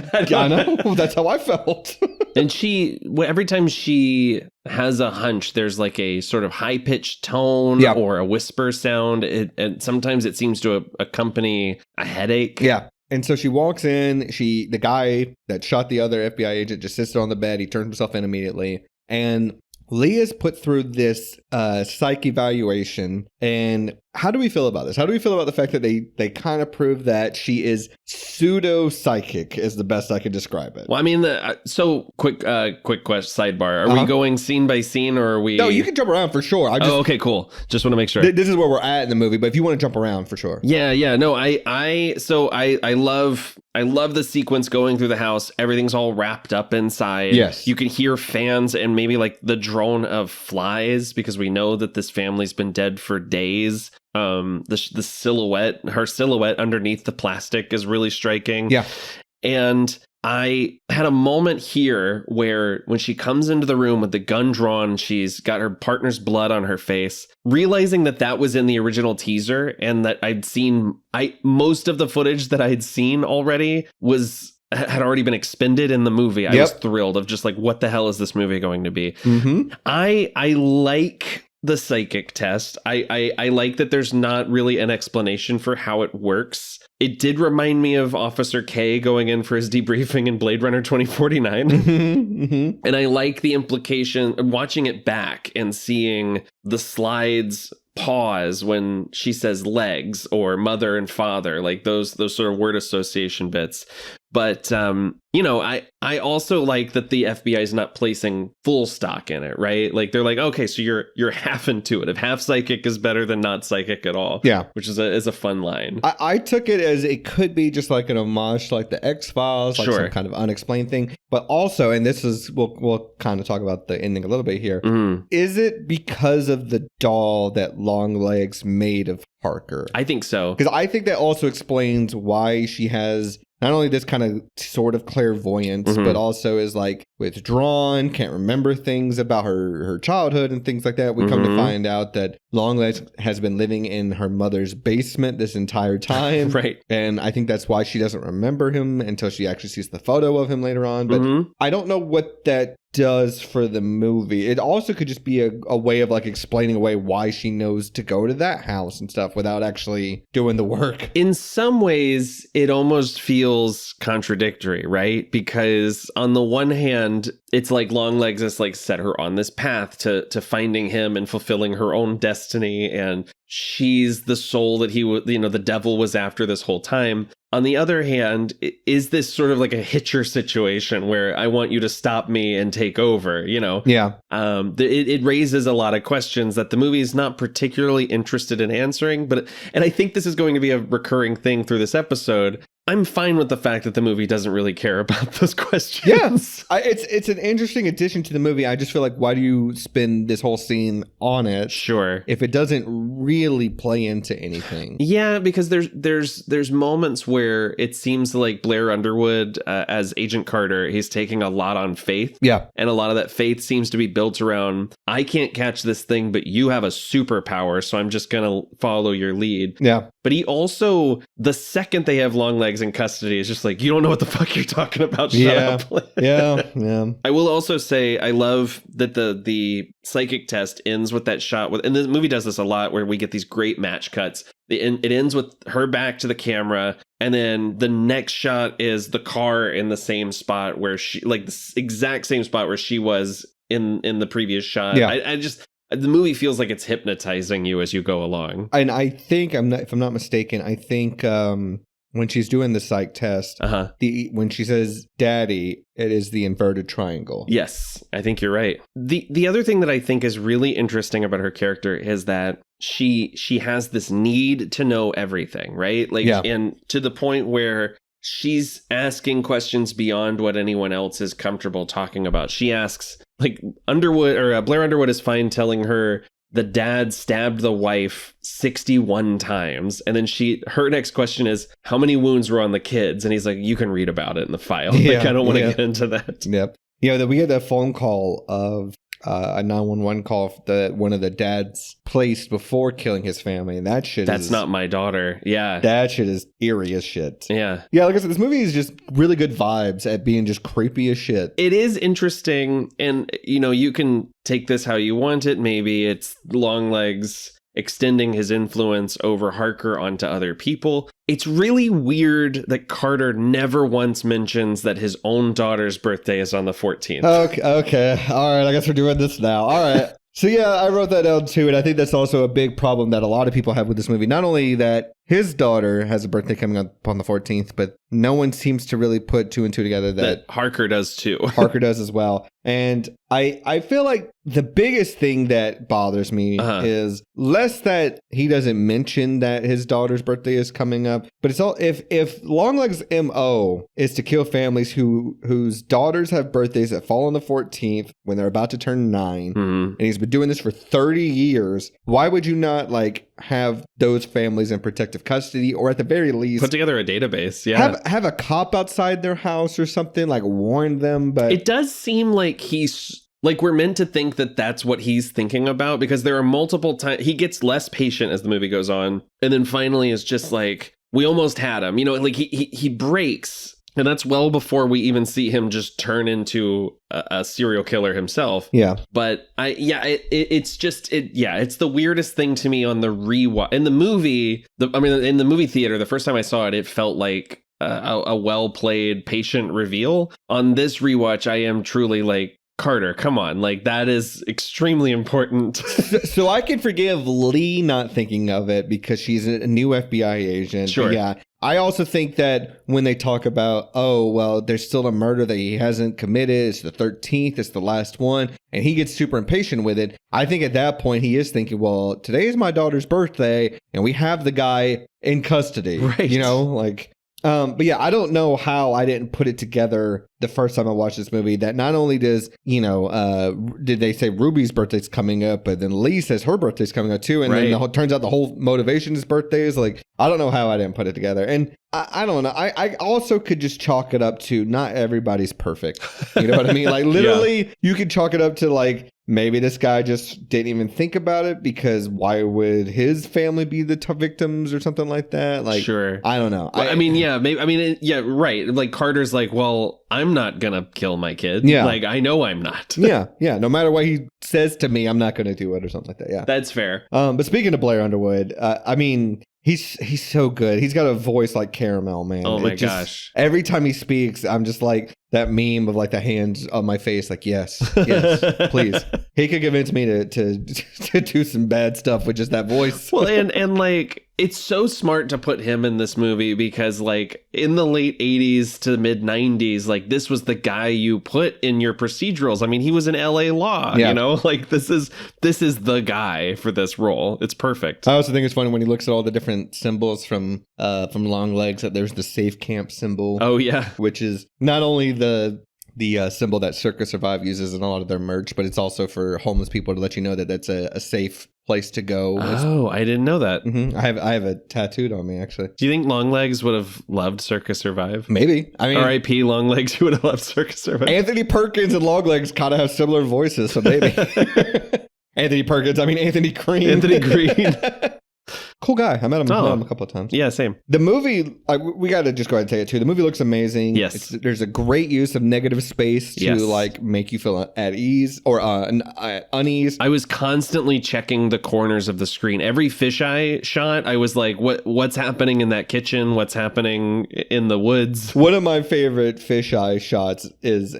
That's how I felt. And every time she has a hunch, there's like a sort of high-pitched tone or a whisper sound. And sometimes it seems to accompany a headache. Yeah. And so she walks in. The guy that shot the other FBI agent just sits on the bed. He turns himself in immediately. And Lee is put through this psych evaluation. And how do we feel about this? How do we feel about the fact that they kind of prove that she is pseudo-psychic is the best I could describe it? Well, I mean, so quick sidebar. Are we going scene by scene or are we... No, you can jump around for sure. Okay, cool. Just want to make sure. This is where we're at in the movie, but if you want to jump around, for sure. Yeah. No, I love the sequence going through the house. Everything's all wrapped up inside. Yes. You can hear fans and maybe like the drone of flies because we know that this family's been dead for days. The silhouette, her silhouette underneath the plastic is really striking. Yeah. And I had a moment here where when she comes into the room with the gun drawn, she's got her partner's blood on her face, realizing that was in the original teaser and that most of the footage that I'd seen already had already been expended in the movie. I was thrilled of just like, what the hell is this movie going to be? Mm-hmm. I like the psychic test. I like that there's not really an explanation for how it works. It did remind me of Officer K going in for his debriefing in Blade Runner 2049. Mm-hmm. And I like the implication, watching it back and seeing the slides pause when she says legs or mother and father, like those sort of word association bits. But, I also like that the FBI is not placing full stock in it, right? Like they're like, okay, so you're half intuitive. Half psychic is better than not psychic at all. Yeah. Which is a fun line. I took it as it could be just like an homage to like the X-Files, like some kind of unexplained thing. But also, and this is, we'll kind of talk about the ending a little bit here. Mm-hmm. Is it because of the doll that Longlegs made of Harker? I think so. Because I think that also explains why she has not only this kind of sort of clairvoyance, but also is like withdrawn, can't remember things about her childhood and things like that. We come to find out that Longlegs has been living in her mother's basement this entire time. Right. And I think that's why she doesn't remember him until she actually sees the photo of him later on. But I don't know what that does for the movie. It also could just be a way of like explaining away why she knows to go to that house and stuff without actually doing the work. In some ways, it almost feels contradictory, right? Because on the one hand, it's like Longlegs has like set her on this path to finding him and fulfilling her own destiny, and she's the soul that the devil was after this whole time. On the other hand, is this sort of like a Hitcher situation where I want you to stop me and take over, Yeah. It raises a lot of questions that the movie is not particularly interested in answering. And I think this is going to be a recurring thing through this episode. I'm fine with the fact that the movie doesn't really care about those questions. Yes. It's an interesting addition to the movie. I just feel like, why do you spend this whole scene on it? Sure. If it doesn't really play into anything. Yeah, because there's moments where it seems like Blair Underwood as Agent Carter, he's taking a lot on faith. Yeah. And a lot of that faith seems to be built around, I can't catch this thing, but you have a superpower, so I'm just going to follow your lead. Yeah. But he also, the second they have Longlegs in custody, is just like, you don't know what the fuck you're talking about. Shut up. Yeah. I will also say, I love that the psychic test ends with that shot and the movie does this a lot where we get these great match cuts. It ends with her back to the camera, and then the next shot is the car in the same spot where she, like the exact same spot where she was in the previous shot. Yeah. The movie feels like it's hypnotizing you as you go along. And I think, if I'm not mistaken, I think when she's doing the psych test, when she says daddy, it is the inverted triangle. Yes, I think you're right. The other thing that I think is really interesting about her character is that she has this need to know everything, right? Like, and to the point where she's asking questions beyond what anyone else is comfortable talking about. She asks, like Underwood or Blair Underwood is fine telling her the dad stabbed the wife 61 times. And then her next question is, how many wounds were on the kids? And he's like, you can read about it in the file. Yeah, like, I don't want to get into that. Yep. We get that phone call of a 911 call that one of the dads placed before killing his family. And that's not my daughter. Yeah. That shit is eerie as shit. Yeah. Yeah, like I said, this movie is just really good vibes at being just creepy as shit. It is interesting. And, you can take this how you want it. Maybe it's Longlegs extending his influence over Harker onto other people. It's really weird that Carter never once mentions that his own daughter's birthday is on the 14th. Okay. All right, I guess we're doing this now. All right. So yeah, I wrote that down too, and I think that's also a big problem that a lot of people have with this movie. Not only that his daughter has a birthday coming up on the 14th, but no one seems to really put two and two together that Harker does too. Harker does as well. And I feel like the biggest thing that bothers me is less that he doesn't mention that his daughter's birthday is coming up, but it's all if Longlegs' MO is to kill families whose daughters have birthdays that fall on the 14th when they're about to turn 9, and he's been doing this for 30 years, why would you not have those families in protective custody, or at the very least put together a database? Yeah, have a cop outside their house or something, warn them. But it does seem like we're meant to think that that's what he's thinking about, because there are multiple times he gets less patient as the movie goes on, and then finally is just like, we almost had him, he breaks. And that's well before we even see him just turn into a serial killer himself. Yeah. But it's the weirdest thing to me on the rewatch. In the movie, in the movie theater, the first time I saw it, it felt like a well-played patient reveal. On this rewatch, I am truly like, Carter, come on. That is extremely important. So I can forgive Lee not thinking of it because she's a new FBI agent. Sure. But yeah. I also think that when they talk about, there's still a murder that he hasn't committed. It's the 13th. It's the last one. And he gets super impatient with it. I think at that point he is thinking, well, today is my daughter's birthday and we have the guy in custody. Right. But yeah, I don't know how I didn't put it together the first time I watched this movie that not only does, did they say Ruby's birthday's coming up, but then Lee says her birthday's coming up too. And then turns out the whole motivation is birthdays. I don't know how I didn't put it together. And I don't know. I also could just chalk it up to not everybody's perfect. You know what I mean? Literally, you could chalk it up to maybe this guy just didn't even think about it because why would his family be the victims or something like that? Sure. I don't know. Well, right. Carter's well, I'm not going to kill my kid. Yeah. I know I'm not. Yeah. No matter what he says to me, I'm not going to do it or something like that. Yeah. That's fair. But speaking of Blair Underwood, he's so good. He's got a voice like caramel, man. Oh my gosh. Every time he speaks, I'm just that meme of the hands on my face, yes, please. He could convince me to do some bad stuff with just that voice. Well, and it's so smart to put him in this movie because in the late 80s to mid 90s, this was the guy you put in your procedurals. He was in LA Law, this is the guy for this role. It's perfect. I also think it's funny when he looks at all the different symbols from Longlegs, that there's the safe camp symbol. Oh yeah. Which is not only the symbol that Circa Survive uses in a lot of their merch, but it's also for homeless people to let you know that that's a safe place to go. Oh, I didn't know that. Mm-hmm. I have it tattooed on me, actually. Do you think Longlegs would have loved Circa Survive? Maybe. R.I.P. Longlegs, who would have loved Circa Survive. Anthony Perkins and Longlegs kind of have similar voices, so maybe. Anthony Green. Anthony Green. Cool guy. I met him a couple of times. Yeah, same. The movie, we got to just go ahead and take it too. The movie looks amazing. Yes. There's a great use of negative space to make you feel at ease or unease. I was constantly checking the corners of the screen. Every fisheye shot, I was like, what's happening in that kitchen? What's happening in the woods? One of my favorite fisheye shots is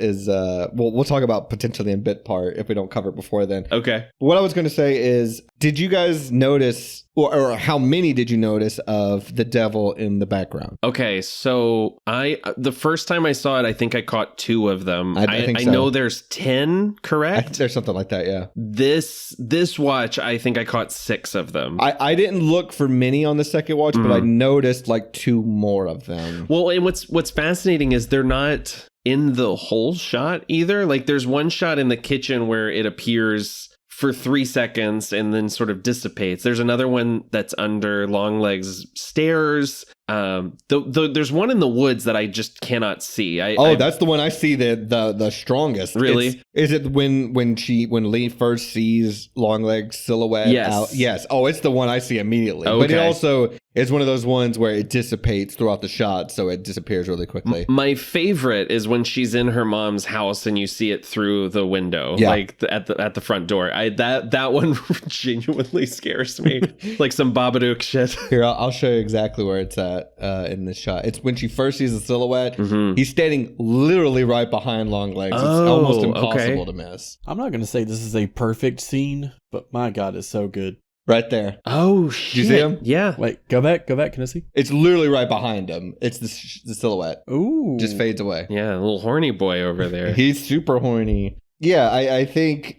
we'll talk about potentially in bit part if we don't cover it before then. Okay. What I was going to say is, did you guys notice, or how many did you notice of the devil in the background? Okay, so the first time I saw it, I think I caught 2 of them. I think so. know there's 10, correct? There's something like that, yeah. This watch, I think I caught 6 of them. I didn't look for many on the second watch, but I noticed 2 more of them. Well, and what's fascinating is they're not in the whole shot either. Like there's one shot in the kitchen where it appears for 3 seconds and then sort of dissipates. There's another one that's under Longlegs' stairs. There's one in the woods that I just cannot see. That's the one I see the strongest. Really? Is it when Lee first sees Longlegs' silhouette? Yes. Out? Yes. Oh, it's the one I see immediately. Okay. But it also is one of those ones where it dissipates throughout the shot, so it disappears really quickly. My favorite is when she's in her mom's house and you see it through the window, like at the front door. That one genuinely scares me, like some Babadook shit. Here, I'll show you exactly where it's at in this shot. It's when she first sees the silhouette. Mm-hmm. He's standing literally right behind Longlegs. It's almost impossible to miss. I'm not going to say this is a perfect scene, but my God, it's so good. Right there. Oh, shit. Did you see him? Yeah. Wait, go back. Can I see? It's literally right behind him. It's the silhouette. Ooh. Just fades away. Yeah, a little horny boy over there. He's super horny. Yeah, I think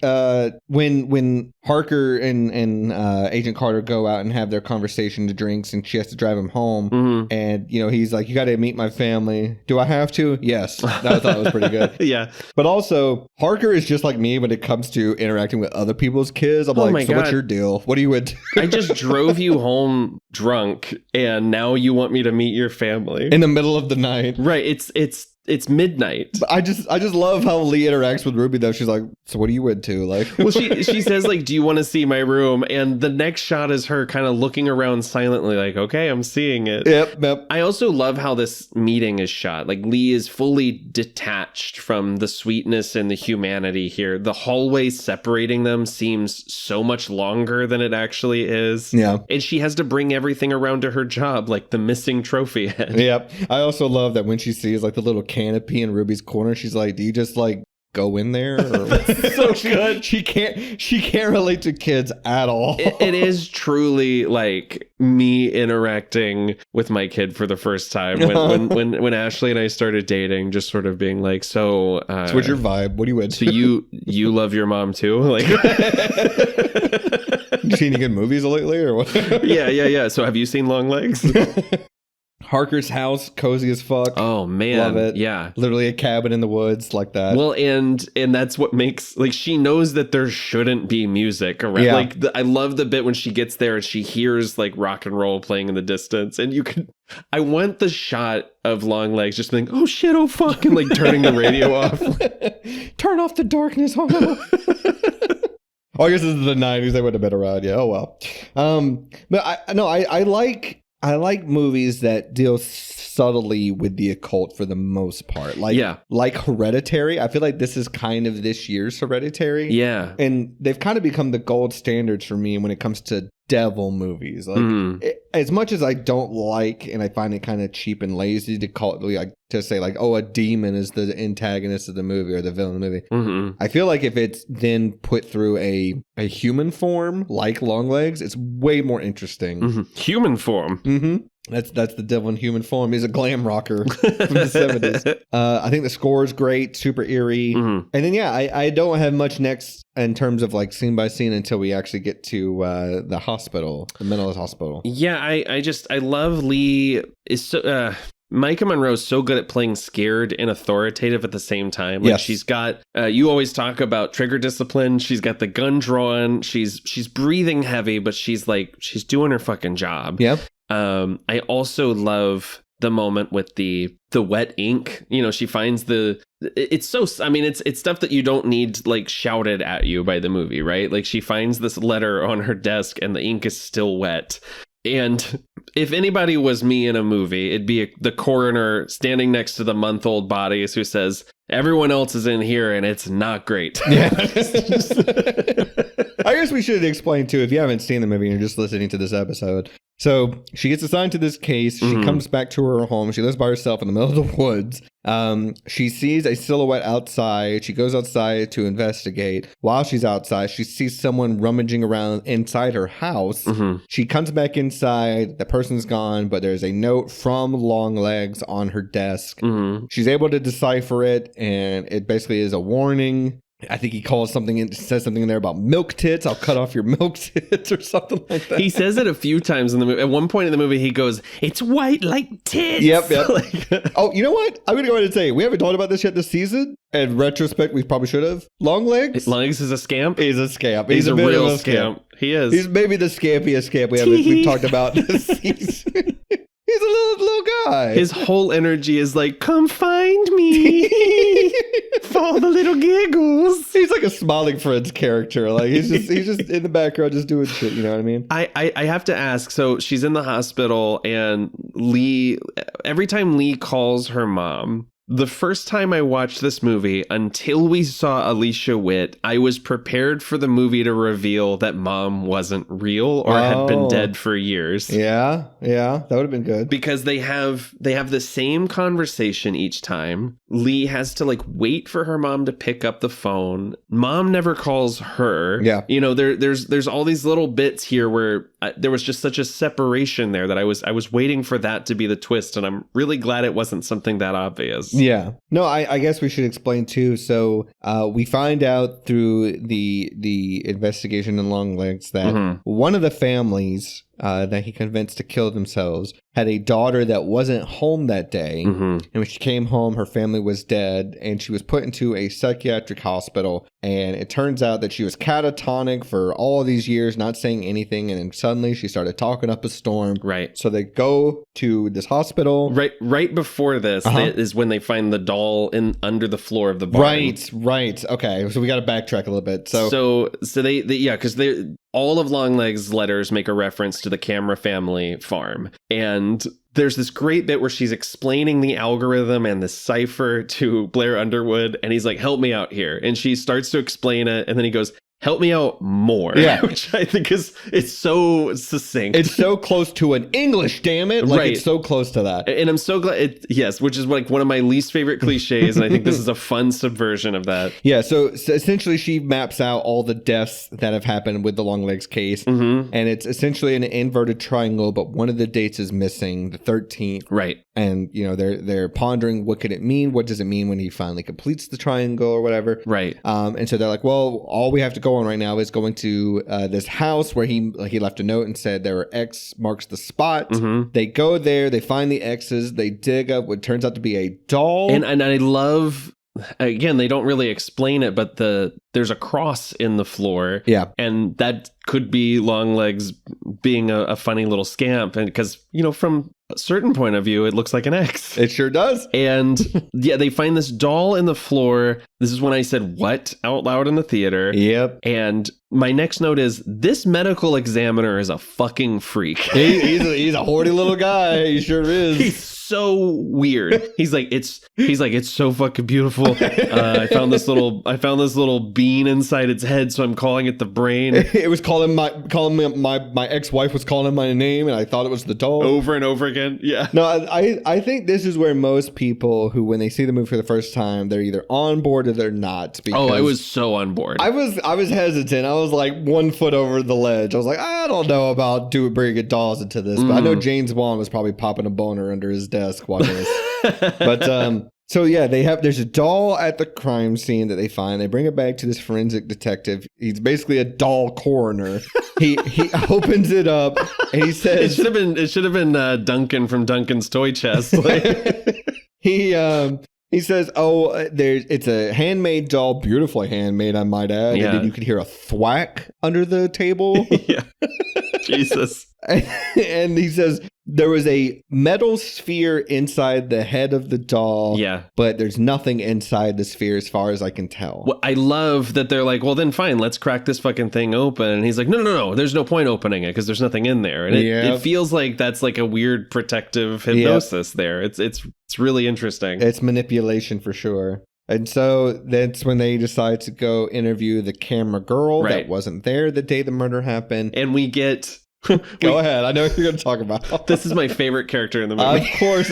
when Harker and Agent Carter go out and have their conversation to drinks, and she has to drive him home, and he's like, "You got to meet my family." Do I have to? Yes, that I thought was pretty good. Yeah, but also Harker is just like me when it comes to interacting with other people's kids. I'm like, so what's your deal? What are you into? I just drove you home drunk, and now you want me to meet your family in the middle of the night? Right? It's midnight. But I just love how Lee interacts with Ruby though. She's like, so what are you into? Like, well, she says like, do you want to see my room? And the next shot is her kind of looking around silently like, okay, I'm seeing it. Yep. I also love how this meeting is shot. Like Lee is fully detached from the sweetness and the humanity here. The hallway separating them seems so much longer than it actually is. Yeah. And she has to bring everything around to her job, like the missing trophy head. Yep. I also love that when she sees like the little canopy in Ruby's corner, she's like, do you just like go in there? Or so good. She can't relate to kids at all. It is truly like me interacting with my kid for the first time when Ashley and I started dating, just sort of being like, so what's your vibe? What are you into? So you love your mom too? Like, you seen any good movies lately or what? Yeah. So have you seen Longlegs? Harker's house, cozy as fuck. Oh man, love it. Yeah, literally a cabin in the woods like that. Well, and that's what makes, like, she knows that there shouldn't be music around. Yeah. Like, I love the bit when she gets there and she hears like rock and roll playing in the distance, and I want the shot of Longlegs just being, oh shit, oh fuck, and like turning the radio off. Turn off the darkness. Oh no. Oh, I guess this is the 90s. They would have been around. Yeah. Oh well. But I like movies that deal subtly with the occult for the most part. Like Hereditary. I feel like this is kind of this year's Hereditary. Yeah. And they've kind of become the gold standards for me when it comes to devil movies. Like as much as I don't like, and I find it kind of cheap and lazy to call it to say like, oh, a demon is the antagonist of the movie or the villain of the movie. I feel like if it's then put through a human form like Longlegs, it's way more interesting. Human form. That's the devil in human form. He's a glam rocker from the 70s. I think the score is great, super eerie. And then, I don't have much next in terms of like scene by scene until we actually get to the hospital, the mental hospital. Yeah, I love Lee. Is so Maika Monroe is so good at playing scared and authoritative at the same time. Like, she's got, you always talk about trigger discipline. She's got the gun drawn. She's breathing heavy, but she's doing her fucking job. Yeah. I also love the moment with the wet ink. She finds it's stuff that you don't need like shouted at you by the movie, right? Like, she finds this letter on her desk and the ink is still wet. And if anybody was me in a movie, it'd be the coroner standing next to the month-old bodies who says, everyone else is in here and it's not great. Yeah. I guess we should explain too, if you haven't seen the movie and you're just listening to this episode. So she gets assigned to this case. She comes back to her home. She lives by herself in the middle of the woods. She sees a silhouette outside. She goes outside to investigate. While she's outside, she sees someone rummaging around inside her house. She comes back inside. The person's gone, but there's a note from Longlegs on her desk. She's able to decipher it, and it basically is a warning. I think he says something in there about milk tits. I'll cut off your milk tits or something like that. He says it a few times in the movie. At one point in the movie, he goes, "It's white like tits." Yep. Like, oh, you know what? I'm going to go ahead and say, we haven't talked about this yet this season. In retrospect, we probably should have. Longlegs? Longlegs is a scamp? He's a scamp. He's a bit real of a scamp. He is. He's maybe the scampiest scamp we've talked about this season. He's a little guy. His whole energy is like, come find me for all the little giggles. He's like a Smiling Friends character. Like he's just in the background just doing shit, you know what I mean? I have to ask, so she's in the hospital and every time Lee calls her mom, the first time I watched this movie, until we saw Alicia Witt, I was prepared for the movie to reveal that mom wasn't real or had been dead for years. Yeah, that would have been good. Because they have the same conversation each time. Lee has to like wait for her mom to pick up the phone. Mom never calls her. Yeah. You know, there's all these little bits here where there was just such a separation there that I was waiting for that to be the twist, and I'm really glad it wasn't something that obvious. Yeah. No, I guess we should explain too. So we find out through the investigation in Longlegs that one of the families that he convinced to kill themselves had a daughter that wasn't home that day. And when she came home, her family was dead, and she was put into a psychiatric hospital. And it turns out that she was catatonic for all of these years, not saying anything. And then suddenly she started talking up a storm. Right. So they go to this hospital. Right before this is when they find the doll under the floor of the barn. Right. Okay. So we got to backtrack a little bit. So they because all of Longlegs' letters make a reference to the Camera family farm. And there's this great bit where she's explaining the algorithm and the cipher to Blair Underwood. And he's like, help me out here. And she starts to explain it. And then he goes, help me out more. Yeah. Which I think it's so succinct. It's so close to an English, damn it. Like, it's so close to that. And I'm so glad which is like one of my least favorite cliches. And I think this is a fun subversion of that. Yeah. So essentially she maps out all the deaths that have happened with the Longlegs case. And it's essentially an inverted triangle, but one of the dates is missing, the 13th. Right. And, you know, they're pondering, what could it mean? What does it mean when he finally completes the triangle or whatever? Right. And so they're like, well, all we have to go on right now is going to this house where he left a note and said there are X marks the spot. They go there, they find the X's, they dig up what turns out to be a doll. And I love, again, they don't really explain it, but there's a cross in the floor. Yeah. And that could be Longlegs being a funny little scamp. And because, you know, from a certain point of view, it looks like an X. It sure does. And yeah, they find this doll in the floor. This is when I said what out loud in the theater. Yep. And my next note is, this medical examiner is a fucking freak. He's a horny little guy. He sure is. He's so weird. He's like, it's so fucking beautiful. I found this little bean inside its head, so I'm calling it the brain. It was calling my ex-wife was calling him my name, and I thought it was the doll. Over and over again. Yeah. No, I think this is where most people who, when they see the movie for the first time, they're either on board or they're not. I was so on board. I was hesitant. I was like 1 foot over the ledge. I was like, I don't know about bringing dolls into this, but I know James Wan was probably popping a boner under his desk watching this. But so yeah, there's a doll at the crime scene that they find. They bring it back to this forensic detective. He's basically a doll coroner. He opens it up and he says, it should have been Duncan from Duncan's Toy Chest. He says, it's a handmade doll, beautifully handmade, I might add. Yeah. And then you could hear a thwack under the table. Yeah. Jesus. And he says, there was a metal sphere inside the head of the doll. Yeah. But there's nothing inside the sphere as far as I can tell. Well, I love that they're like, well, then fine, let's crack this fucking thing open. And he's like, no, there's no point opening it because there's nothing in there. And it feels like that's like a weird protective hypnosis there. It's really interesting. It's manipulation for sure. And so that's when they decide to go interview the camera girl that wasn't there the day the murder happened. And we get... Go ahead. I know what you're going to talk about. This is my favorite character in the movie. Of course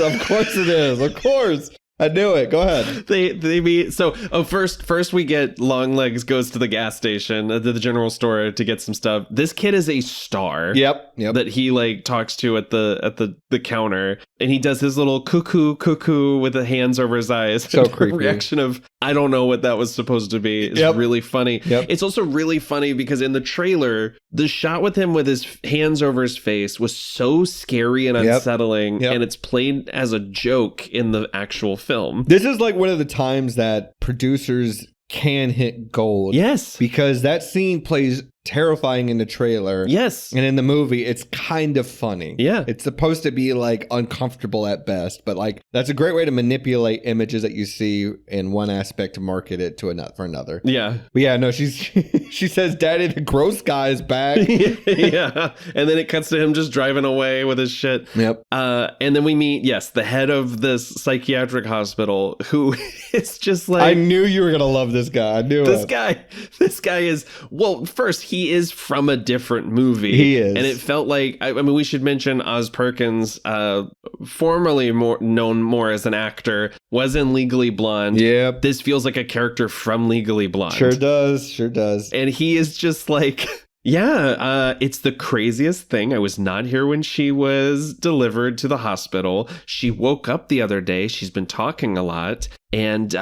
it is. Of course. I knew it. Go ahead. They meet. So first we get Longlegs goes to the gas station, to the general store to get some stuff. This kid is a star. Yep. That he like talks to at the counter, and he does his little cuckoo with the hands over his eyes. So creepy. Reaction of I don't know what that was supposed to be. It's really funny. Yep. It's also really funny because in the trailer, the shot with him with his hands over his face was so scary and unsettling, and it's played as a joke in the actual film. This is like one of the times that producers can hit gold. Yes. Because that scene plays terrifying in the trailer. Yes. And in the movie, it's kind of funny. Yeah. It's supposed to be like uncomfortable at best, but like that's a great way to manipulate images that you see in one aspect to market it to another. Yeah. But yeah, no, she says, "Daddy, the gross guy is back." Yeah. And then it cuts to him just driving away with his shit. Yep. And then we meet, the head of this psychiatric hospital who is just like, I knew you were going to love this guy. I knew This guy is, well, first, he is from a different movie. He is. And it felt like, I mean, we should mention Oz Perkins, formerly known more as an actor, was in Legally Blonde. Yep. This feels like a character from Legally Blonde. Sure does. And he is just like, it's the craziest thing. I was not here when she was delivered to the hospital. She woke up the other day. She's been talking a lot. And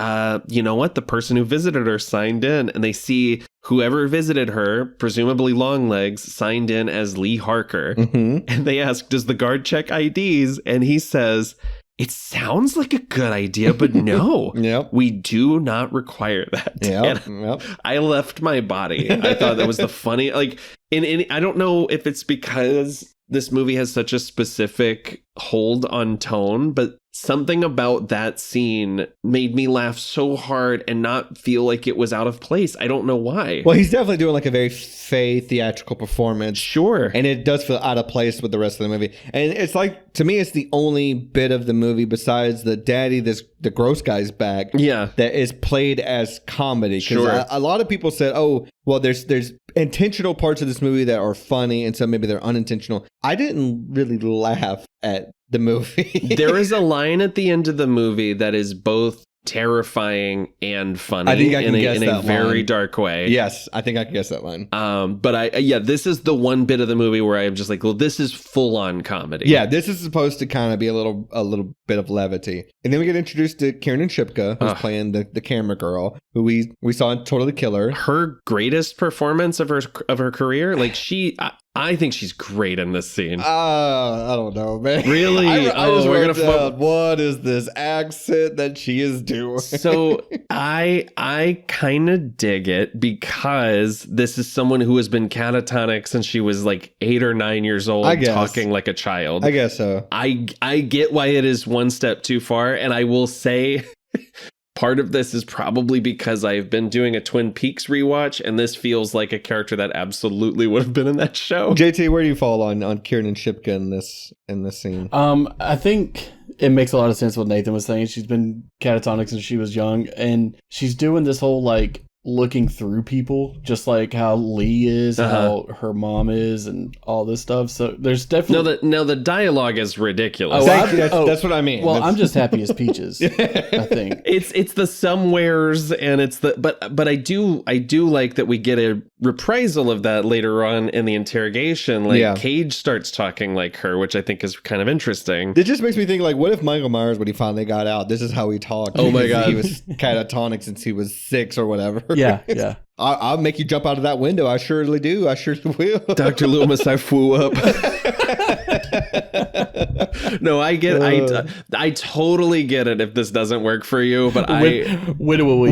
you know what? The person who visited her signed in, and they see whoever visited her, presumably Longlegs, signed in as Lee Harker. Mm-hmm. And they ask, does the guard check IDs? And he says, it sounds like a good idea, but no, we do not require that. Yep. I left my body. I thought that was the funny, like, I don't know if it's because this movie has such a specific hold on tone, but something about that scene made me laugh so hard and not feel like it was out of place. I don't know why. Well, he's definitely doing like a very fey theatrical performance. Sure. And it does feel out of place with the rest of the movie. And it's like, to me, it's the only bit of the movie besides the daddy, the gross guy's back. Yeah. That is played as comedy. Sure. A lot of people said, oh, well, there's intentional parts of this movie that are funny, and so maybe they're unintentional. I didn't really laugh at the movie. There is a line at the end of the movie that is both terrifying and funny. I think I can guess in that a very line. dark way. Yes, I think I can guess that line. But this is the one bit of the movie where I'm just like, well, this is full on comedy. Yeah, this is supposed to kind of be a little bit of levity. And then we get introduced to Kiernan Shipka, who's playing the camera girl, who we saw in Totally Killer. Her greatest performance of her career, like I think she's great in this scene. I don't know, man. Really? I just wrote down, what is this accent that she is doing? So I kind of dig it because this is someone who has been catatonic since she was like 8 or 9 years old, talking like a child. I guess so. I get why it is one step too far, and I will say part of this is probably because I've been doing a Twin Peaks rewatch, and this feels like a character that absolutely would have been in that show. JT, where do you fall on Kiernan Shipka in this scene? I think it makes a lot of sense what Nathan was saying. She's been catatonic since she was young, and she's doing this whole like looking through people, just like how Lee is, how her mom is, and all this stuff. So there's definitely no. The dialogue is ridiculous. That's what I mean. Well, I'm just happy as peaches. I think it's the somewheres, and it's the but I do like that we get a reprisal of that later on in the interrogation. Like Cage starts talking like her, which I think is kind of interesting. It just makes me think, like, what if Michael Myers, when he finally got out, this is how he talked? Oh my god, he was catatonic since he was 6 or whatever. Yeah. I'll make you jump out of that window. I surely do. I surely will. Dr. Loomis, I flew up. No, I get I totally get it if this doesn't work for you, but Whittawee.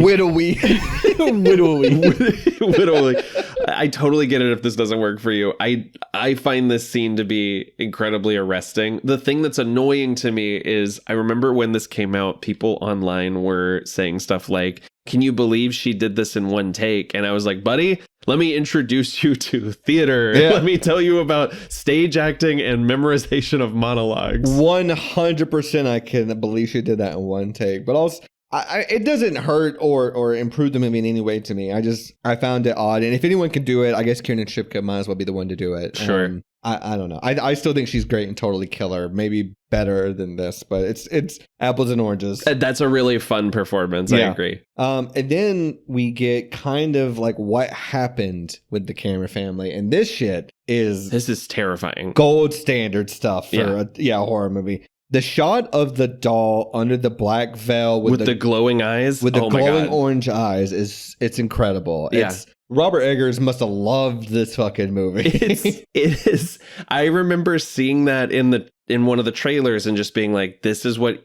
I totally get it if this doesn't work for you. I find this scene to be incredibly arresting. The thing that's annoying to me is I remember when this came out, people online were saying stuff like, can you believe she did this in one take? And I was like, buddy, let me introduce you to theater. Yeah. Let me tell you about stage acting and memorization of monologues. 100% I can believe she did that in one take. But also, it doesn't hurt or improve the movie in any way to me. I found it odd. And if anyone can do it, I guess Kiernan Shipka might as well be the one to do it. Sure. I don't know. I still think she's great and Totally Killer. Maybe better than this, but it's apples and oranges. That's a really fun performance. I agree. And then we get kind of like what happened with the camera family, and this is terrifying. Gold standard stuff for a horror movie. the shot of the doll under the black veil with the glowing eyes, with the glowing orange eyes it's incredible. Yeah. It's Robert Eggers must have loved this fucking movie. It is. I remember seeing that in one of the trailers and just being like, this is what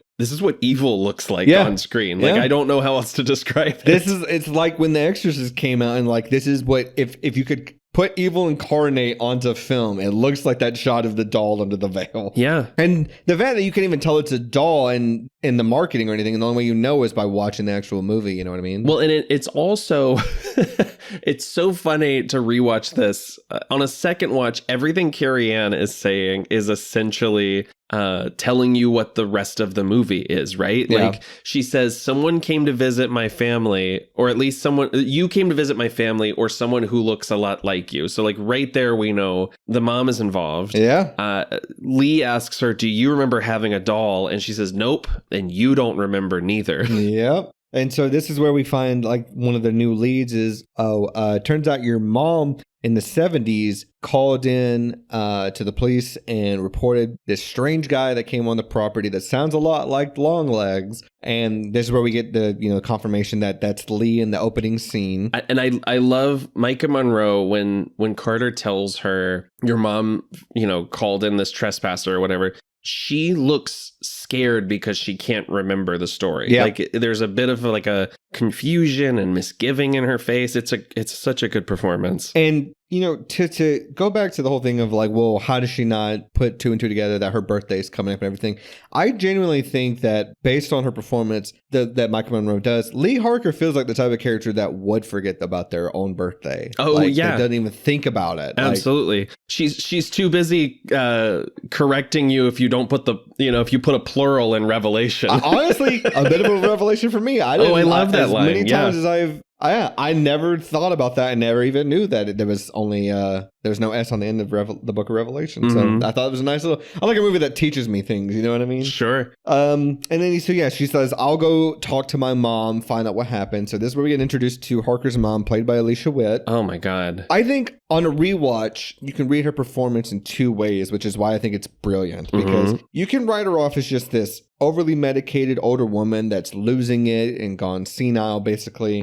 evil looks like on screen. Like, I don't know how else to describe it. It's like when The Exorcist came out, and like, this is what, if you could put evil incarnate onto film, it looks like that shot of the doll under the veil. Yeah. And the fact that you can't even tell it's a doll in the marketing or anything, and the only way you know is by watching the actual movie, you know what I mean? Well, and it's also, it's so funny to rewatch this. On a second watch, everything Carrie Ann is saying is essentially telling you what the rest of the movie is, right? Yeah. Like, she says, someone came to visit my family, or at least you came to visit my family, or someone who looks a lot like you. So like right there, we know the mom is involved. Yeah. Lee asks her, do you remember having a doll? And she says, nope. And you don't remember neither. Yep. And so this is where we find like one of the new leads is, turns out your mom in the 70s called in to the police and reported this strange guy that came on the property that sounds a lot like Longlegs. And this is where we get the confirmation that that's Lee in the opening scene. I love Maika Monroe when Carter tells her your mom, called in this trespasser or whatever. She looks scared because she can't remember the story. Yeah. Like, there's a bit of like a confusion and misgiving in her face. It's such a good performance. And to go back to the whole thing of like, well, how does she not put two and two together that her birthday is coming up and everything? I genuinely think that based on her performance that Mike Monroe does, Lee Harker feels like the type of character that would forget about their own birthday. Oh, yeah. They doesn't even think about it. Absolutely. She's too busy correcting you if you don't put if you put a plural in Revelation. Honestly, a bit of a revelation for me. I love that line. Many times as I never thought about that. I never even knew that there was only there's no S on the end of the book of Revelation. Mm-hmm. So I thought it was a nice I like a movie that teaches me things. You know what I mean? Sure. And then she says, I'll go talk to my mom, find out what happened. So this is where we get introduced to Harker's mom, played by Alicia Witt. Oh my God. I think on a rewatch, you can read her performance in two ways, which is why I think it's brilliant. Because you can write her off as just this overly medicated older woman that's losing it and gone senile, basically.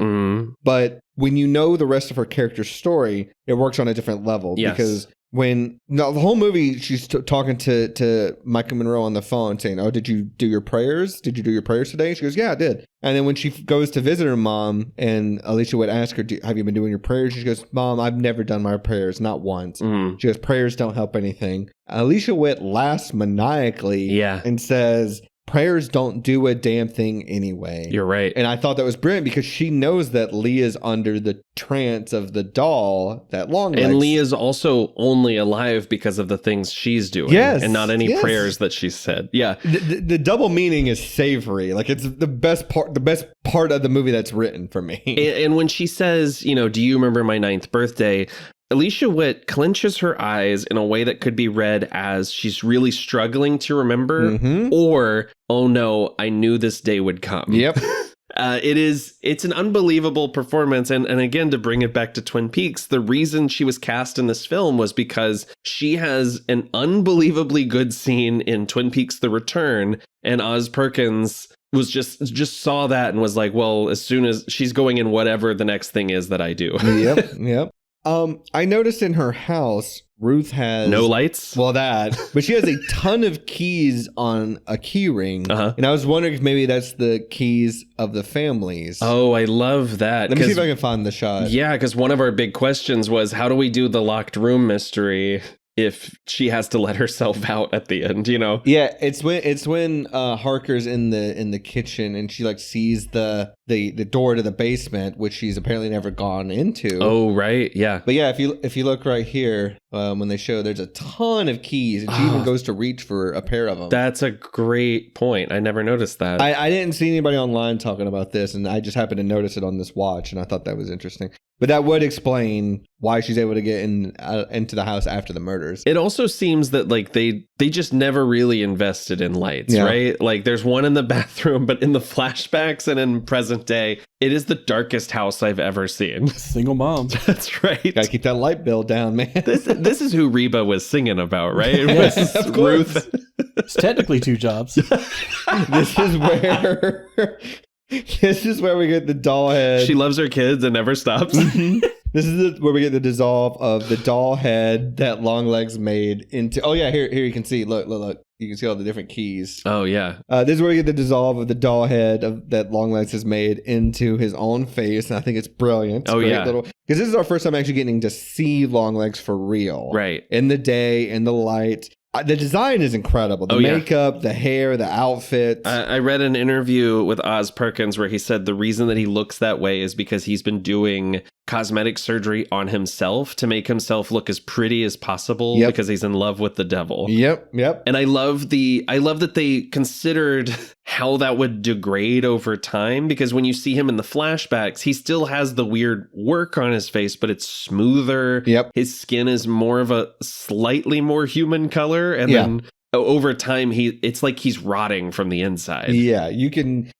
But when you know the rest of her character's story, it works on a different level. Yes. Because the whole movie, she's talking to Mike Monroe on the phone saying, oh, did you do your prayers? Did you do your prayers today? She goes, yeah, I did. And then when she goes to visit her mom and Alicia would ask her, have you been doing your prayers? She goes, Mom, I've never done my prayers, not once. She goes, prayers don't help anything. Alicia Witt laughs maniacally and says, prayers don't do a damn thing anyway. You're right. And I thought that was brilliant because she knows that Lee is under the trance of the doll, that Longlegs. And Lee is also only alive because of the things she's doing. Yes. And not any prayers that she said. Yeah. The double meaning is savory. Like, it's the best part of the movie that's written for me. And when she says, do you remember my 9th birthday? Alicia Witt clenches her eyes in a way that could be read as she's really struggling to remember, or, oh no, I knew this day would come. Yep. It's an unbelievable performance. And again, to bring it back to Twin Peaks, the reason she was cast in this film was because she has an unbelievably good scene in Twin Peaks: The Return, and Oz Perkins was just saw that and was like, well, as soon as she's going in whatever the next thing is that I do. Yep. I noticed in her house, Ruth has no lights. Well, but she has a ton of keys on a key ring. And I was wondering if maybe that's the keys of the families. Oh, I love that. Let me see if I can find the shot. Yeah, because one of our big questions was, how do we do the locked room mystery if she has to let herself out at the end, Yeah, it's when Harker's in the kitchen and she like sees the door to the basement, which she's apparently never gone into. Oh, right. Yeah. But yeah, if you look right here, when they show, there's a ton of keys, and she even goes to reach for a pair of them. That's a great point. I never noticed that. I didn't see anybody online talking about this, and I just happened to notice it on this watch, and I thought that was interesting. But that would explain why she's able to get into the house after the murders. It also seems that like they just never really invested in lights, right? Like, there's one in the bathroom, but in the flashbacks and in present day, it is the darkest house I've ever seen. Single mom. That's right. Gotta keep that light bill down, man. This is who Reba was singing about, right? Yes, of course. Ruth. It's technically 2 jobs. This is where we get the doll head. She loves her kids and never stops. This is where we get the dissolve of the doll head that Longlegs made into. Oh yeah, here you can see. Look. You can see all the different keys. Oh yeah. This is where we get the dissolve of the doll head that Longlegs has made into his own face, and I think it's brilliant. It's because this is our first time actually getting to see Longlegs for real. Right. In the day, in the light. The design is incredible. The makeup, the hair, the outfit. I read an interview with Perkins where he said the reason that he looks that way is because he's been doing cosmetic surgery on himself to make himself look as pretty as possible because he's in love with the devil. Yep. And I love that they considered how that would degrade over time, because when you see him in the flashbacks, he still has the weird work on his face, but it's smoother. Yep. His skin is more of a slightly more human color. And then over time, it's like he's rotting from the inside. Yeah, you can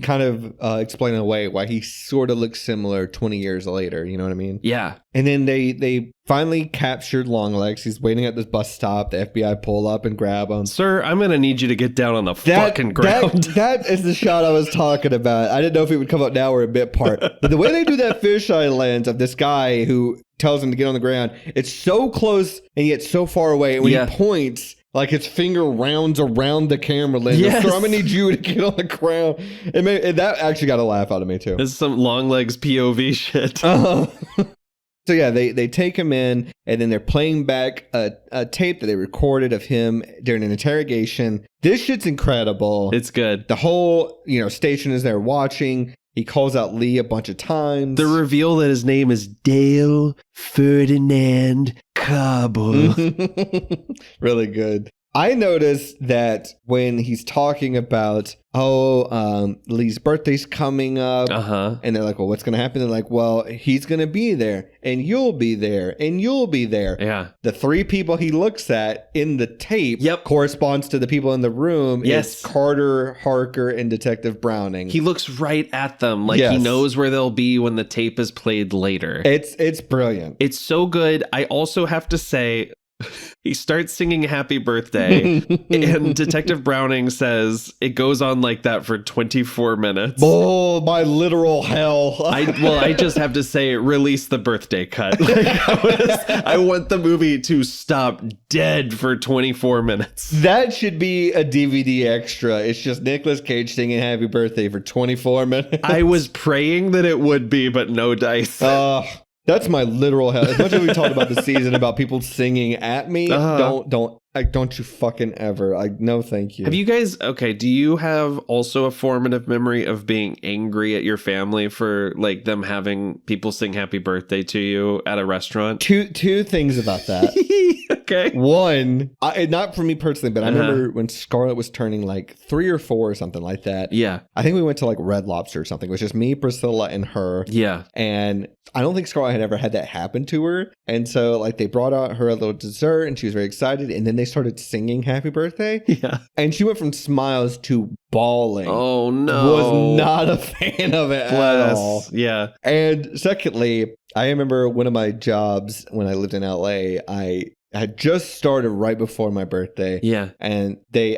kind of explain away why he sort of looks similar 20 years later. You know what I mean? Yeah. And then they finally captured Longlegs. He's waiting at this bus stop. The FBI pull up and grab him. Sir, I'm going to need you to get down on the fucking ground. That is the shot I was talking about. I didn't know if it would come up now or a bit part. But the way they do that fisheye lens of this guy who tells him to get on the ground, it's so close and yet so far away. And when he points, like his finger rounds around the camera lens. Yes. So I'm gonna need you to get on the ground. And that actually got a laugh out of me too. This is some Longlegs POV shit. So yeah, they take him in, and then they're playing back a tape that they recorded of him during an interrogation. This shit's incredible. It's good. The whole station is there watching. He calls out Lee a bunch of times. The reveal that his name is Dale Ferdinand Cabo. Really good. I noticed that when he's talking about, Lee's birthday's coming up, and they're like, well, what's going to happen? They're like, well, he's going to be there, and you'll be there, and you'll be there. Yeah. The 3 people he looks at in the tape corresponds to the people in the room. Yes. It's Carter, Harker, and Detective Browning. He looks right at them, like he knows where they'll be when the tape is played later. It's brilliant. It's so good. I also have to say, he starts singing Happy Birthday, and Detective Browning says it goes on like that for 24 minutes. Oh, my literal hell. I just have to say, release the birthday cut. I want the movie to stop dead for 24 minutes. That should be a DVD extra. It's just Nicolas Cage singing Happy Birthday for 24 minutes. I was praying that it would be, but no dice. That's my literal hell. As much as we talked about the season about people singing at me, don't you fucking ever. No, thank you. Have you guys, do you have also a formative memory of being angry at your family for like them having people sing happy birthday to you at a restaurant? Two things about that. Okay. One, not for me personally, but I remember when Scarlett was turning like 3 or 4 or something like that. Yeah. I think we went to like Red Lobster or something. It was just me, Priscilla, and her. Yeah. And I don't think Scarlett had ever had that happen to her. And so like they brought out her a little dessert and she was very excited. And then they started singing Happy Birthday. Yeah. And she went from smiles to bawling. Oh, no. Was not a fan of it at all. Yeah. And secondly, I remember one of my jobs when I lived in LA, I had just started right before my birthday. Yeah. And they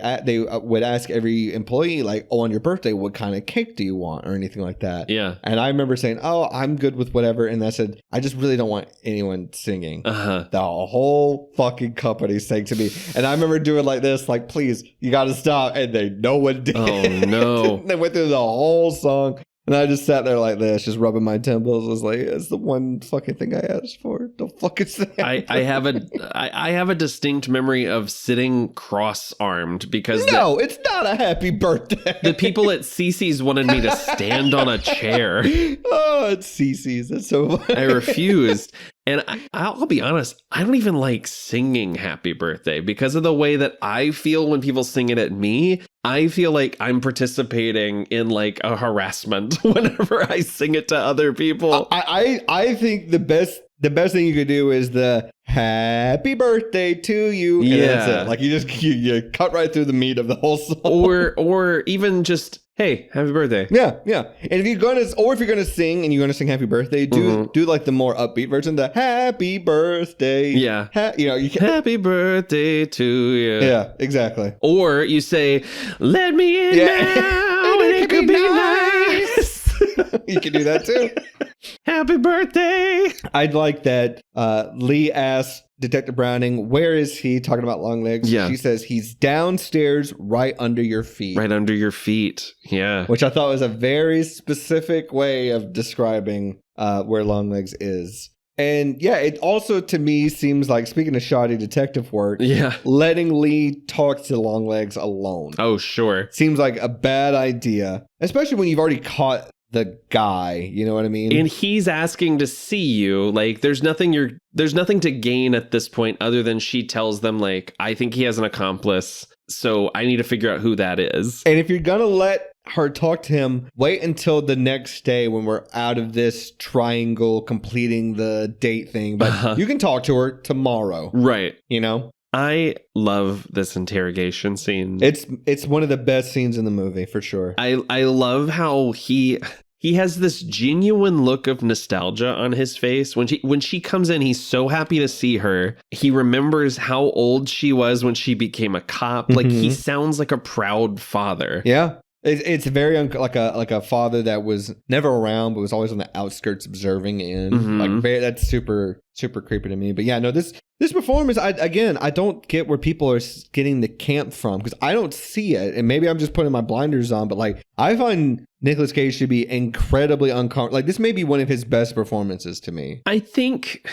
would ask every employee, like, oh, on your birthday, what kind of cake do you want or anything like that? Yeah. And I remember saying, oh, I'm good with whatever. And I said, I just really don't want anyone singing. The whole fucking company sang to me. And I remember doing like this, like, please, you got to stop. And no one did. Oh, no. They went through the whole song. And I just sat there like this, just rubbing my temples. I was like, it's the one fucking thing I asked for. Don't fucking say it. I have a distinct memory of sitting cross-armed because it's not a happy birthday. The people at Cece's wanted me to stand on a chair. Oh, it's Cece's. That's so funny. I refused. And I'll be honest, I don't even like singing Happy Birthday because of the way that I feel when people sing it at me. I feel like I'm participating in like a harassment whenever I sing it to other people. I think the best the best thing you could do is the happy birthday to you. And that's it. Like you cut right through the meat of the whole song. Or even just, hey, happy birthday. Yeah. And if you're gonna sing and you're gonna sing happy birthday, do like the more upbeat version, the happy birthday. Yeah. You can, happy birthday to you. Yeah, exactly. Or you say, let me in now, and it could be nice. You can do that too. Happy birthday. I'd like that Lee asked Detective Browning, where is he? Talking about Longlegs. Yeah. She says, he's downstairs right under your feet. Right under your feet. Yeah. Which I thought was a very specific way of describing where Longlegs is. And yeah, it also to me seems like, speaking of shoddy detective work, letting Lee talk to Longlegs alone. Oh, sure. Seems like a bad idea, especially when you've already caught the guy, you know what I mean? And he's asking to see you. Like, there's nothing to gain at this point other than she tells them, like, I think he has an accomplice, so I need to figure out who that is. And if you're gonna let her talk to him, wait until the next day when we're out of this triangle completing the date thing. But you can talk to her tomorrow. Right. You know? I love this interrogation scene. It's one of the best scenes in the movie, for sure. I love how he has this genuine look of nostalgia on his face. When she comes in, he's so happy to see her. He remembers how old she was when she became a cop. Like, he sounds like a proud father. Yeah. It's very like a father that was never around but was always on the outskirts observing in. Like, that's super creepy to me. But yeah, no, this performance, I don't get where people are getting the camp from, because I don't see it, and maybe I'm just putting my blinders on, but like, I find Nicolas Cage should be incredibly uncomfortable. Like, this may be one of his best performances to me. I think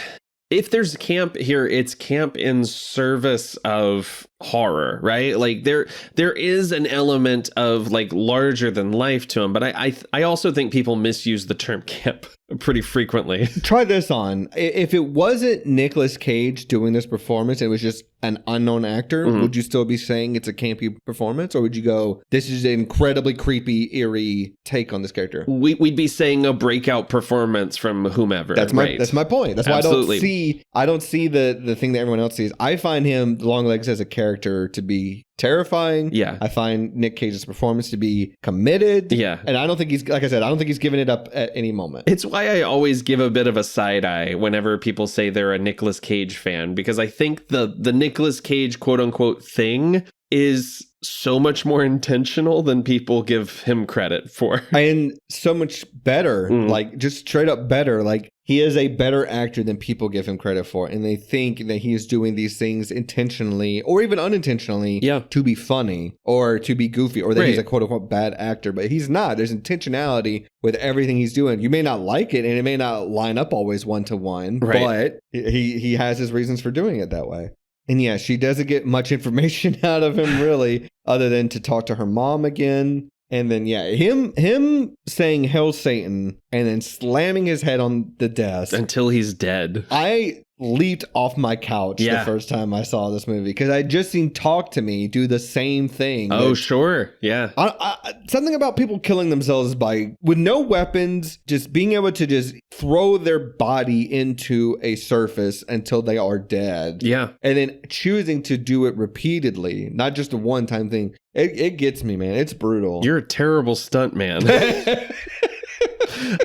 if there's camp here, it's camp in service of horror, right? Like, there is an element of like larger than life to him, but I also think people misuse the term camp pretty frequently. Try this on. If it wasn't Nicolas Cage doing this performance, it was just an unknown actor, would you still be saying it's a campy performance, or would you go, this is an incredibly creepy, eerie take on this character? We'd be saying a breakout performance from whomever. That's my point. That's why Absolutely. I don't see the thing that everyone else sees. I find him, Longlegs, as a character to be terrifying. Yeah. I find Nick Cage's performance to be committed. Yeah. And I don't think he's, like I said, I don't think he's giving it up at any moment. It's why I always give a bit of a side eye whenever people say they're a Nicolas Cage fan, because I think the Nicolas Cage quote unquote thing is so much more intentional than people give him credit for. And so much better, like just straight up better. Like, he is a better actor than people give him credit for. And they think that he is doing these things intentionally or even unintentionally to be funny or to be goofy, or that he's a quote unquote bad actor. But he's not. There's intentionality with everything he's doing. You may not like it, and it may not line up always one to one, but he has his reasons for doing it that way. And yeah, she doesn't get much information out of him, really, other than to talk to her mom again. And then, yeah, him saying "Hail Satan" and then slamming his head on the desk until he's dead. I leaped off my couch the first time I saw this movie, because I just seen Talk to Me do the same thing. Oh, sure. Yeah. Something about people killing themselves with no weapons, just being able to just throw their body into a surface until they are dead. Yeah. And then choosing to do it repeatedly, not just a one-time thing. It gets me, man. It's brutal. You're a terrible stunt man.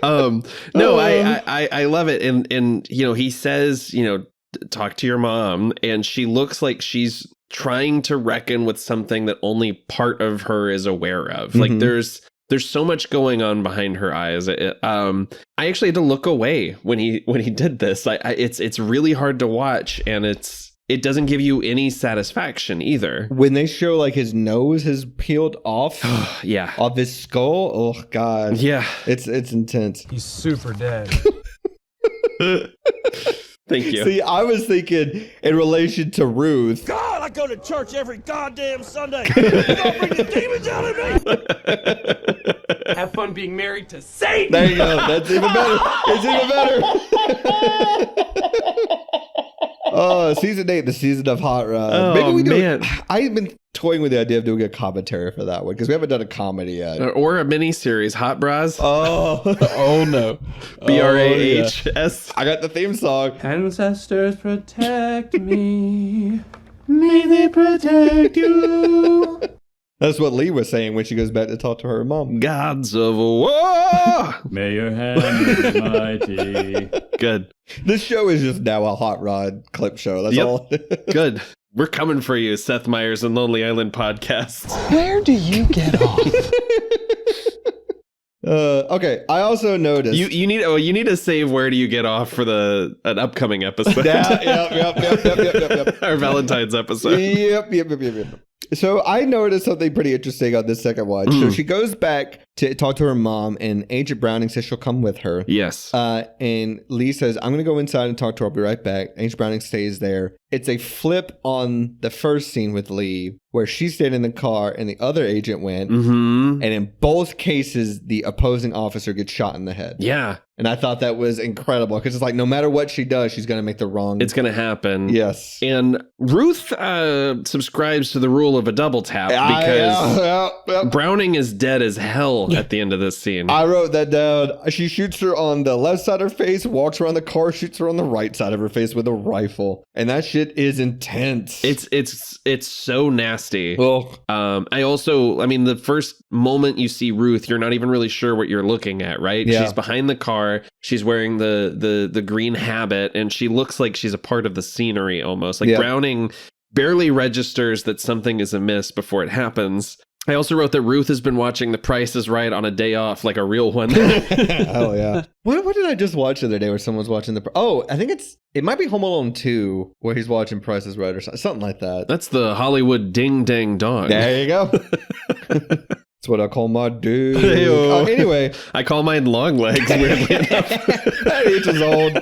No, I love it. And, you know, he says, you know, talk to your mom, and she looks like she's trying to reckon with something that only part of her is aware of. Like, there's so much going on behind her eyes. I actually had to look away when he did this. It's really hard to watch, and it doesn't give you any satisfaction either. When they show like his nose has peeled off, off his skull, oh god, yeah, it's intense. He's super dead. Thank you. See, I was thinking in relation to Ruth. God, I go to church every goddamn Sunday. You're gonna bring the demons out of me. Have fun being married to Satan. There you go. That's even better. It's even better. Season 8, the season of Hot Rod. Oh, Maybe we do. man. I've been toying with the idea of doing a commentary for that one because we haven't done a comedy yet. Or a mini series, Hot Bras. Oh no. BRAHS. I got the theme song. Ancestors protect me. May they protect you. That's what Lee was saying when she goes back to talk to her mom. Gods of War. May your hand be mighty. Good. This show is just now a Hot Rod clip show. That's Yep. all. Good. We're coming for you, Seth Meyers and Lonely Island podcast. Where do you get off? Okay. I also noticed. You need to save Where Do You Get Off for an upcoming episode. Yep. Our Valentine's episode. Yep. So I noticed something pretty interesting on this second watch. So she goes back to talk to her mom, and Agent Browning says she'll come with her. Yes. And Lee says, I'm going to go inside and talk to her. I'll be right back. Agent Browning stays there. It's a flip on the first scene with Lee, where she stayed in the car and the other agent went. Mm-hmm. And in both cases, the opposing officer gets shot in the head. Yeah. And I thought that was incredible because it's like no matter what she does, she's going to make the wrong. It's going to happen. Yes. And Ruth subscribes to the rule of a double tap because Browning is dead as hell at the end of this scene. I wrote that down. She shoots her on the left side of her face, walks around the car, shoots her on the right side of her face with a rifle. And that shit is intense. It's so nasty. Well, the first moment you see Ruth, you're not even really sure what you're looking at, right? Yeah. She's behind the car. She's wearing the green habit, and she looks like she's a part of the scenery almost. Like Browning barely registers that something is amiss before it happens. I also wrote that Ruth has been watching The Price is Right on a day off, like a real one. Oh yeah. What did I just watch the other day where someone's watching I think it might be Home Alone 2 where he's watching Price is Right or something like that. That's the Hollywood ding dang dong. There you go. That's what I call my dude. Anyway. I call mine Longlegs, weirdly enough. Each his own,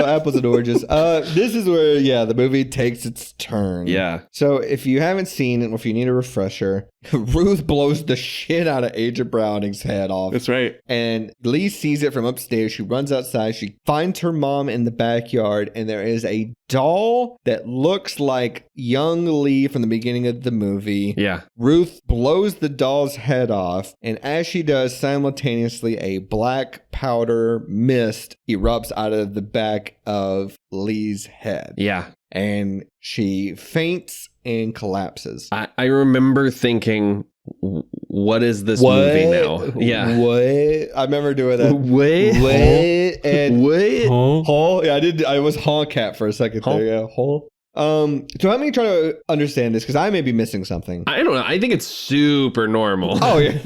apples and oranges. This is where, the movie takes its turn. Yeah. So if you haven't seen it, or if you need a refresher, Ruth blows the shit out of Agent Browning's head off. That's right. And Lee sees it from upstairs. She runs outside. She finds her mom in the backyard, and there is a doll that looks like young Lee from the beginning of the movie. Yeah. Ruth blows the doll's head off, and as she does, simultaneously a black powder mist erupts out of the back of Lee's head. Yeah. And she faints and collapses. I remember thinking, what is this movie now? Yeah. What? I remember doing that. What? And What? Huh? Yeah, I did. I was honk cat for a second there. Yeah. Huh? So help me try to understand this because I may be missing something. I don't know. I think it's super normal. Oh yeah.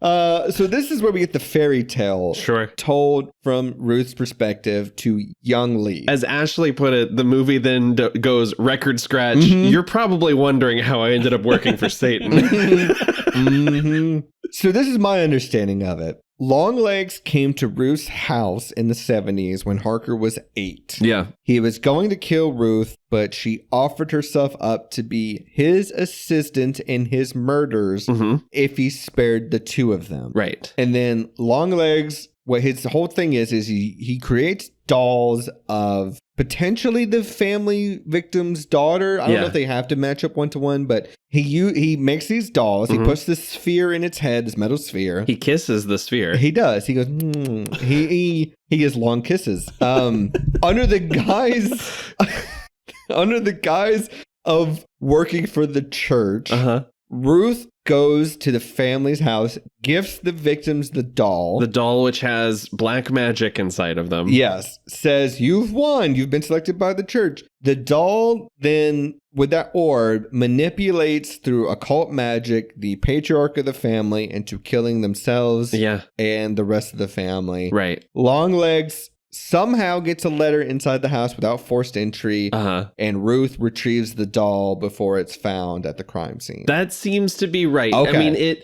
So this is where we get the fairy tale told from Ruth's perspective to young Lee. As Ashley put it, the movie then goes record scratch. Mm-hmm. You're probably wondering how I ended up working for Satan. Mm-hmm. So this is my understanding of it. Longlegs came to Ruth's house in the 70s when Harker was 8. Yeah. He was going to kill Ruth, but she offered herself up to be his assistant in his murders if he spared the two of them. Right. And then Longlegs, what his whole thing is he creates dolls of potentially the family victim's daughter. I don't know if they have to match up 1-to-1, but he makes these dolls. He puts this sphere in its head, this metal sphere. He kisses the sphere. He does. He goes, he gives long kisses. Under the guise of working for the church, Ruth goes to the family's house, gifts the victims the doll. The doll which has black magic inside of them. Yes. Says, you've won. You've been selected by the church. The doll then, with that orb, manipulates through occult magic the patriarch of the family into killing themselves and the rest of the family. Right. Longlegs somehow gets a letter inside the house without forced entry, and Ruth retrieves the doll before it's found at the crime scene. That seems to be right. Okay. I mean,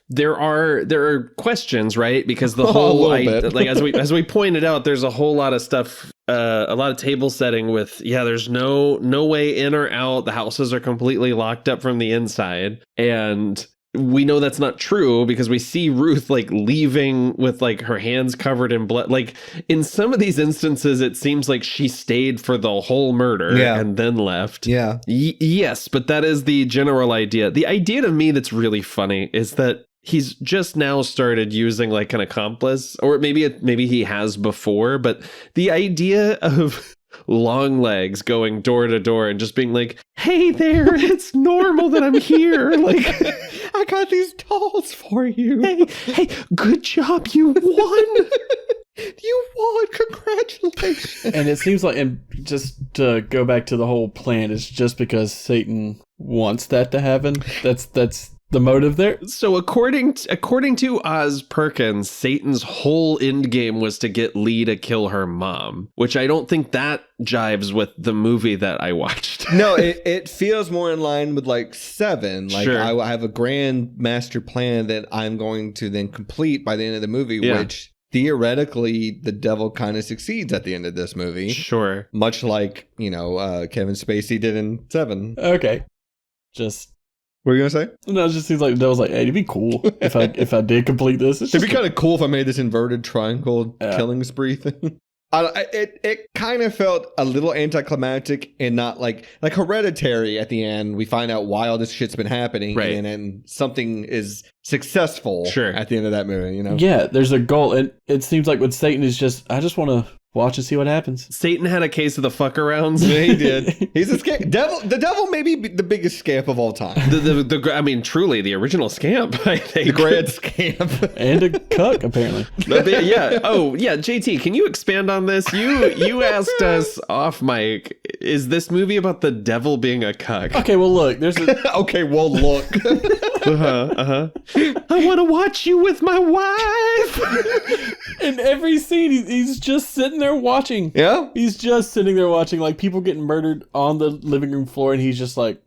there are questions, right? Because the whole like as we pointed out, there's a whole lot of stuff, a lot of table setting with there's no way in or out. The houses are completely locked up from the inside, and we know that's not true because we see Ruth like leaving with like her hands covered in blood. Like in some of these instances, it seems like she stayed for the whole murder and then left. Yeah. Yes, but that is the general idea. The idea to me that's really funny is that he's just now started using like an accomplice, or maybe he has before, but the idea of Longlegs going door to door and just being like, hey there, it's normal that I'm here. Like, I got these dolls for you. Hey, good job, you won. You won, congratulations. And it seems like, and just to go back to the whole plan, it's just because Satan wants that to happen. That's the motive there. So according to Oz Perkins, Satan's whole end game was to get Lee to kill her mom, which I don't think that jives with the movie that I watched. No, it feels more in line with like Seven. Like sure. I have a grand master plan that I'm going to then complete by the end of the movie, which theoretically the devil kind of succeeds at the end of this movie. Sure. Much like, Kevin Spacey did in Seven. Okay. Just... What were you gonna say? No, it just seems like the devil's like, hey, it'd be cool if I did complete this. It'd be kind of cool if I made this inverted triangle killing spree thing. It kind of felt a little anticlimactic and not like Hereditary. At the end, we find out why all this shit's been happening, right? And then something is successful. Sure. At the end of that movie, Yeah, there's a goal, and it seems like with Satan is just, I just want to watch and see what happens. Satan had a case of the fuck-arounds. Yeah, he did. He's a scamp. The devil may be the biggest scamp of all time. I mean, truly, the original scamp, I think. The grand scamp. And a cuck, apparently. Yeah. Oh, yeah. JT, can you expand on this? You asked us off mic, is this movie about the devil being a cuck? Okay, well, look. There's a... Okay, well, look. I want to watch you with my wife. In every scene, he's just sitting there watching. Yeah? He's just sitting there watching, like, people getting murdered on the living room floor, and he's just like,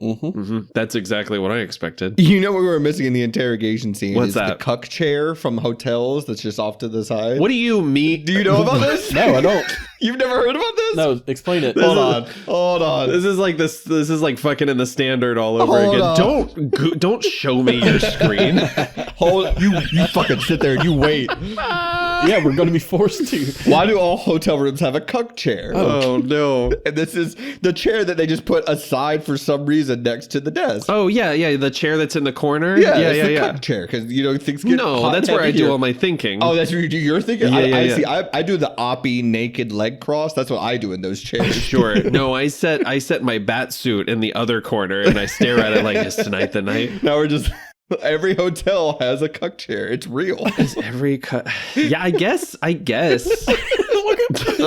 That's exactly what I expected. You know what we were missing in the interrogation scene? What's is that? The cuck chair from Hotels that's just off to the side. What do you mean? Do you know about this? No, I don't. You've never heard about this? No, explain it. Hold on. This is like this is like fucking in the Standard all over again. Don't show me your screen. You fucking sit there and you wait. Yeah, we're going to be forced to. Why do all hotel rooms have a cuck chair? Oh no. And this is the chair that they just put aside for some reason next to the desk. Oh yeah, the chair that's in the corner. Yeah, it's the cuck chair because things get hot that's and where I heavy do here. all my thinking. Oh, that's where you do your thinking? Yeah, I see. I do the oppie naked leg cross. That's what I do in those chairs. Sure. No, I set my bat suit in the other corner and I stare at it like, is tonight the night? Now we're just... Every hotel has a cuck chair. It's real. Is every Yeah, I guess. Look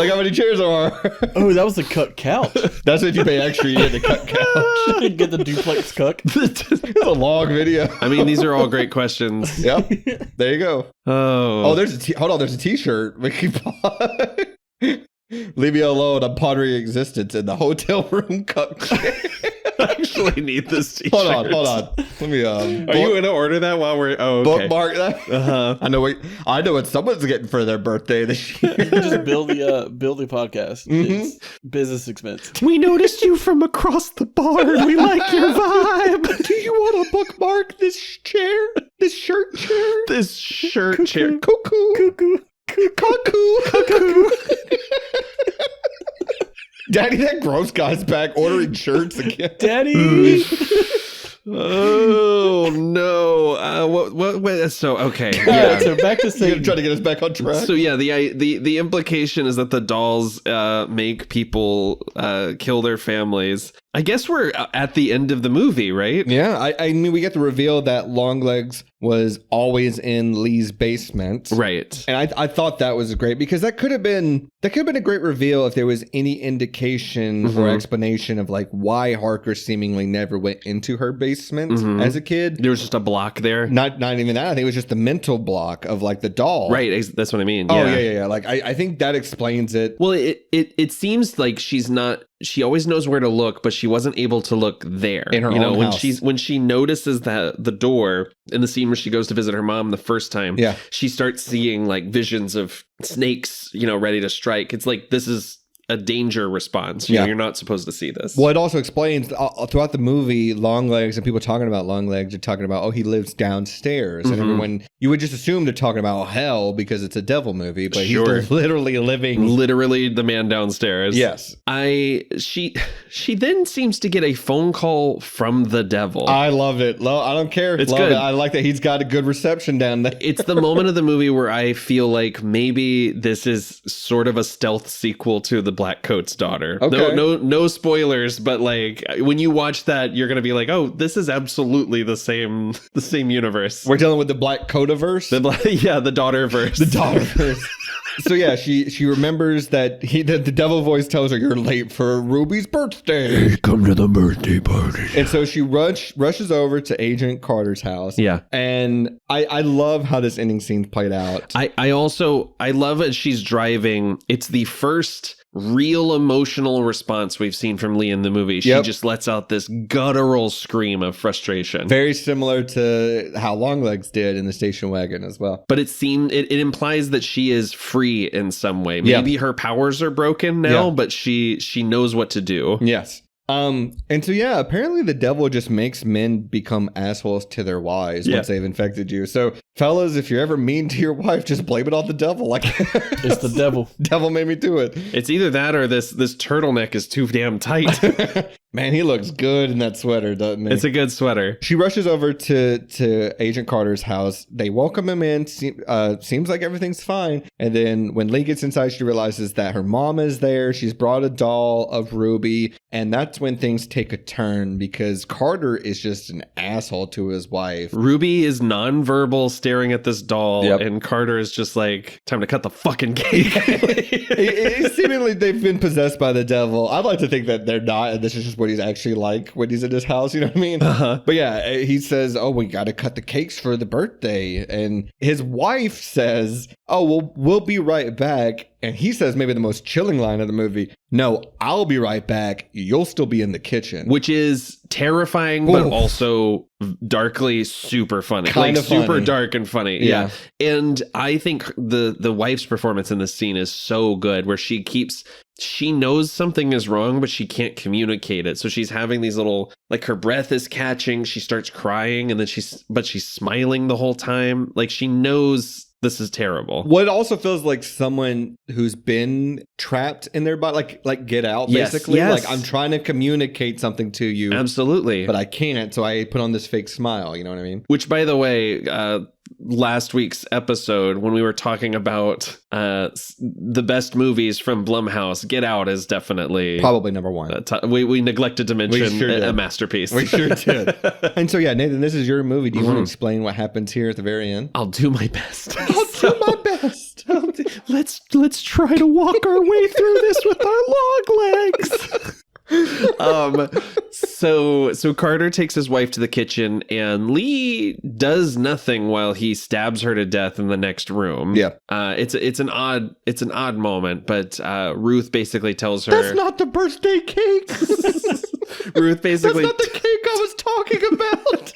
how many chairs there are. Oh, that was the cuck couch. That's what you pay extra. You get the cuck couch. Get the duplex cuck. It's a long video. I mean, these are all great questions. Yep. There you go. Oh, there's hold on. There's a T-shirt. Leave me alone. I'm pondering existence in the hotel room cuck chair. I actually need this t-shirt. Hold on. Let me. Are you going to order that while we're? Oh, okay. Bookmark that. I know what someone's getting for their birthday this year. Just build the podcast. It's business expense. We noticed you from across the bar. We like your vibe. Do you want to bookmark this chair? This shirt chair? This shirt chair. Cuckoo. Daddy, that gross guy's back ordering shirts again. Daddy. Oh no! What? So okay, yeah. So back to Satan. You're gonna try to get us back on track. So yeah, the implication is that the dolls make people kill their families. I guess we're at the end of the movie, right? Yeah, I mean, we get to reveal that Longlegs was always in Lee's basement, right? And I thought that was great because that could have been a great reveal if there was any indication or explanation of like why Harker seemingly never went into her basement as a kid. There was just a block there. Not even that. I think it was just the mental block of like the doll. Right. That's what I mean. Oh yeah. Like I think that explains it. Well, it seems like she's not. She always knows where to look, but she wasn't able to look there. In her own house. When she notices that the door in the scene where she goes to visit her mom the first time, she starts seeing like visions of snakes, ready to strike. It's like this is a danger response. You know, you're not supposed to see this. Well, it also explains throughout the movie, Longlegs, and people talking about Longlegs are talking about, oh, he lives downstairs. And everyone, you would just assume they're talking about hell because it's a devil movie, but he's literally living. Literally the man downstairs. Yes. She then seems to get a phone call from the devil. I love it. I don't care. It's love good. It. I like that he's got a good reception down there. It's the moment of the movie where I feel like maybe this is sort of a stealth sequel to The Black Coat's Daughter. Okay. No spoilers, but like when you watch that, you're gonna be like, oh, this is absolutely the same universe. We're dealing with the Black Coat-averse? The daughter-verse. The daughter-verse. So yeah, she remembers that the devil voice tells her, you're late for Ruby's birthday. Hey, come to the birthday party. And so she rushes over to Agent Carter's house. Yeah. And I love how this ending scene played out. I love as she's driving. It's the first real emotional response we've seen from Lee in the movie. She just lets out this guttural scream of frustration. Very similar to how Longlegs did in the station wagon as well. But it implies that she is free in some way. Maybe her powers are broken now, but she knows what to do. Yes. And so apparently the devil just makes men become assholes to their wives once they've infected you. So fellas, if you're ever mean to your wife, just blame it on the devil. Like it's the devil. Devil made me do it. It's either that or this turtleneck is too damn tight. Man, he looks good in that sweater, doesn't he? It's a good sweater. She rushes over to Agent Carter's house. They welcome him in. Seems like everything's fine. And then when Lee gets inside, she realizes that her mom is there. She's brought a doll of Ruby. And that's when things take a turn because Carter is just an asshole to his wife. Ruby is nonverbal staring at this doll. And Carter is just like, time to cut the fucking cake. Seemingly they've been possessed by the devil. I'd like to think that they're not. And this is just what he's actually like when he's in his house, you know what I mean? But yeah, he says, oh, we got to cut the cakes for the birthday. And his wife says, oh, well, we'll be right back. And he says maybe the most chilling line of the movie, no, I'll be right back. You'll still be in the kitchen. Which is terrifying, but also darkly super funny. Kind of super funny. Dark and funny. Yeah. And I think the wife's performance in this scene is so good where she knows something is wrong, but she can't communicate it. So she's having these little, like her breath is catching. She starts crying and then she's smiling the whole time. Like she knows this is terrible. Well, it also feels like someone who's been trapped in their body, like Get Out, basically. Yes. Like I'm trying to communicate something to you. Absolutely. But I can't, so I put on this fake smile, you know what I mean? Which, by the way, last week's episode, when we were talking about the best movies from Blumhouse, Get Out is definitely... Probably number one. We neglected to mention a masterpiece. We sure did. And so, yeah, Nathan, this is your movie. Do you want to explain what happens here at the very end? I'll do my best. I'll do my best. Let's try to walk our way through this with our long legs. So Carter takes his wife to the kitchen and Lee does nothing while he stabs her to death in the next room. Yeah. It's an odd moment, but Ruth basically tells her, that's not the birthday cake. Ruth basically, that's not the cake I was talking about.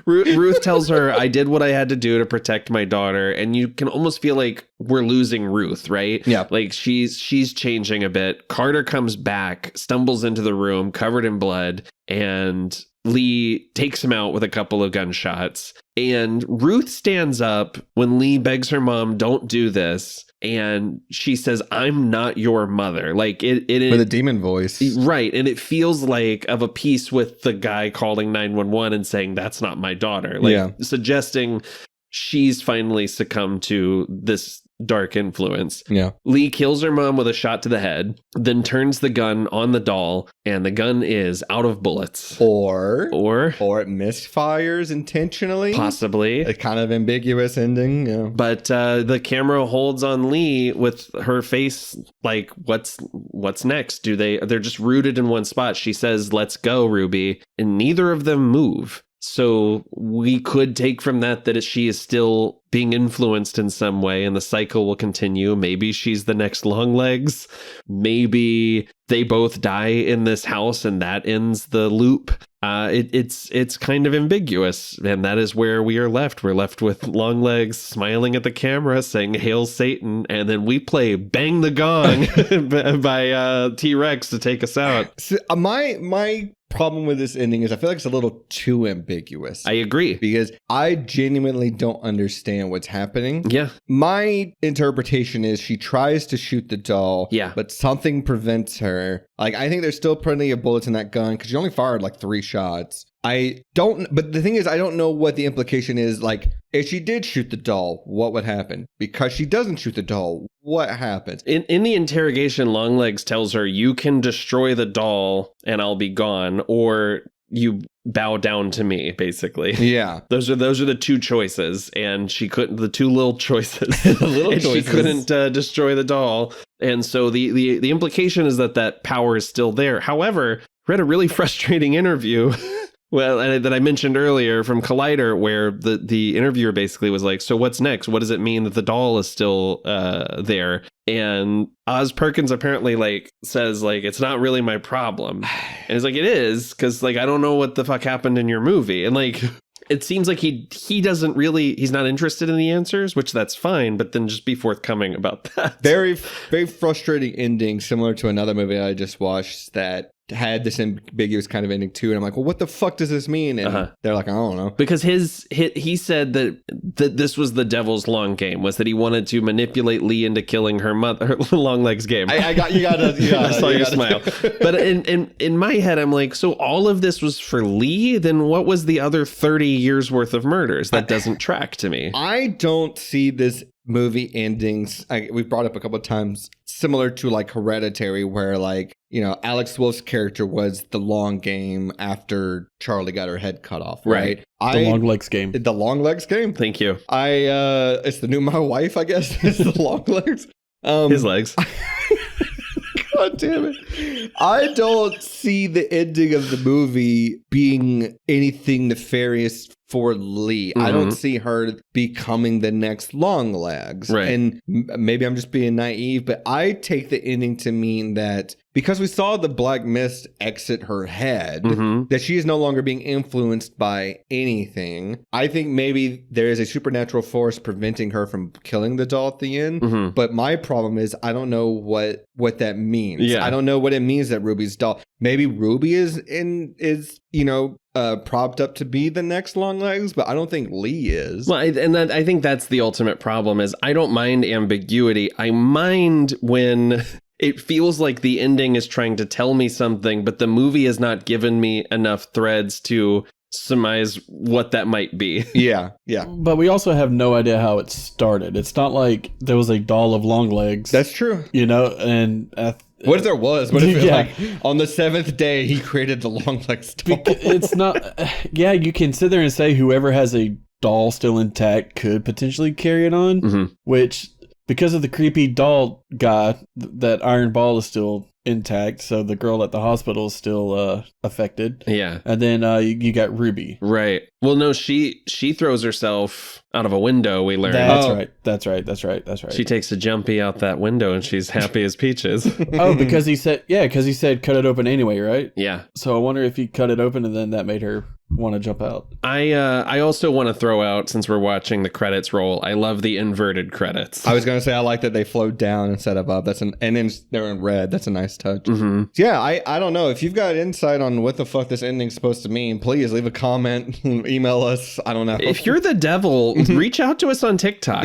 Ruth tells her, I did what I had to do to protect my daughter. And you can almost feel like we're losing Ruth, right? Yeah. Like she's changing a bit. Carter comes back, stumbles into the room covered in blood, and Lee takes him out with a couple of gunshots. And Ruth stands up when Lee begs her mom, don't do this. And she says, I'm not your mother. Like it with a demon voice. Right. And it feels like of a piece with the guy calling 911 and saying, that's not my daughter. Like suggesting she's finally succumbed to this dark influence. Yeah. Lee kills her mom with a shot to the head, then turns the gun on the doll, and the gun is out of bullets. Or it misfires intentionally. Possibly. A kind of ambiguous ending. Yeah. But the camera holds on Lee with her face like, what's next? They're just rooted in one spot. She says, let's go, Ruby. And neither of them move. So we could take from that she is still being influenced in some way, and the cycle will continue. Maybe she's the next Longlegs. Maybe they both die in this house and that ends the loop. It's kind of ambiguous, and that is where we are left. We're left with Longlegs smiling at the camera, saying "Hail Satan," and then we play "Bang the Gong" by T-Rex to take us out. So, my problem with this ending is I feel like it's a little too ambiguous. I agree. Because I genuinely don't understand what's happening. Yeah. My interpretation is she tries to shoot the doll, but something prevents her. Like, I think there's still plenty of bullets in that gun because she only fired like 3 shots. But the thing is, I don't know what the implication is. Like, if she did shoot the doll, what would happen? Because she doesn't shoot the doll, what happens? In the interrogation, Longlegs tells her, you can destroy the doll and I'll be gone, or you bow down to me, basically. Yeah. Those are the 2 choices, and she couldn't, the 2 little choices. She couldn't destroy the doll. And so the implication is that power is still there. However, read a really frustrating interview that I mentioned earlier from Collider, where the interviewer basically was like, so what's next? What does it mean that the doll is still there? And Oz Perkins apparently says it's not really my problem. And it's like, it is, because I don't know what the fuck happened in your movie. And it seems like he doesn't really, he's not interested in the answers, which that's fine, but then just be forthcoming about that. Very, very frustrating ending, similar to another movie I just watched that had this ambiguous kind of ending too, and I'm like, well, what the fuck does this mean? And they're like, I don't know, because he said that this was the devil's long game, was that he wanted to manipulate Lee into killing her mother. Longlegs game. I got you. I saw you smile. But in my head, I'm like, so all of this was for Lee? Then what was the other 30 years worth of murders? That doesn't track to me. I don't see this movie endings we've brought up a couple of times, similar to Hereditary, where Alex Wolff's character was the long game after Charlie got her head cut off, right? The Longlegs game. The Longlegs game. Thank you. It's the new My Wife, I guess. It's the Longlegs. His legs. God damn it. I don't see the ending of the movie being anything nefarious for Lee. I don't see her becoming the next Longlegs. Right. And maybe I'm just being naive, but I take the ending to mean that because we saw the black mist exit her head, that she is no longer being influenced by anything. I think maybe there is a supernatural force preventing her from killing the doll at the end. But my problem is I don't know what that means. Yeah. I don't know what it means that Ruby's doll. Maybe Ruby is propped up to be the next Longlegs, but I don't think Lee is. Well, I think that's the ultimate problem. Is I don't mind ambiguity. I mind when it feels like the ending is trying to tell me something, but the movie has not given me enough threads to surmise what that might be. Yeah. But we also have no idea how it started. It's not like there was a doll of Longlegs. That's true. And what if there was? What if on the 7th day he created the Longlegs doll? It's not. Yeah, you can sit there and say whoever has a doll still intact could potentially carry it on, which, because of the creepy doll guy, that iron ball is still intact, so the girl at the hospital is still affected. Yeah. And then you got Ruby. Right. Well, no, she throws herself out of a window, we learned. That's right. She takes a jumpy out that window and she's happy as peaches. Because he said cut it open anyway, right? Yeah. So I wonder if he cut it open and then that made her want to jump out. I also want to throw out, since we're watching the credits roll, I love the inverted credits. I was going to say I like that they flowed down instead of up. And then they're in red. That's a nice touch. Yeah, I don't know. If you've got insight on what the fuck this ending's supposed to mean, please leave a comment, email us. I don't know. If you're the devil, reach out to us on TikTok.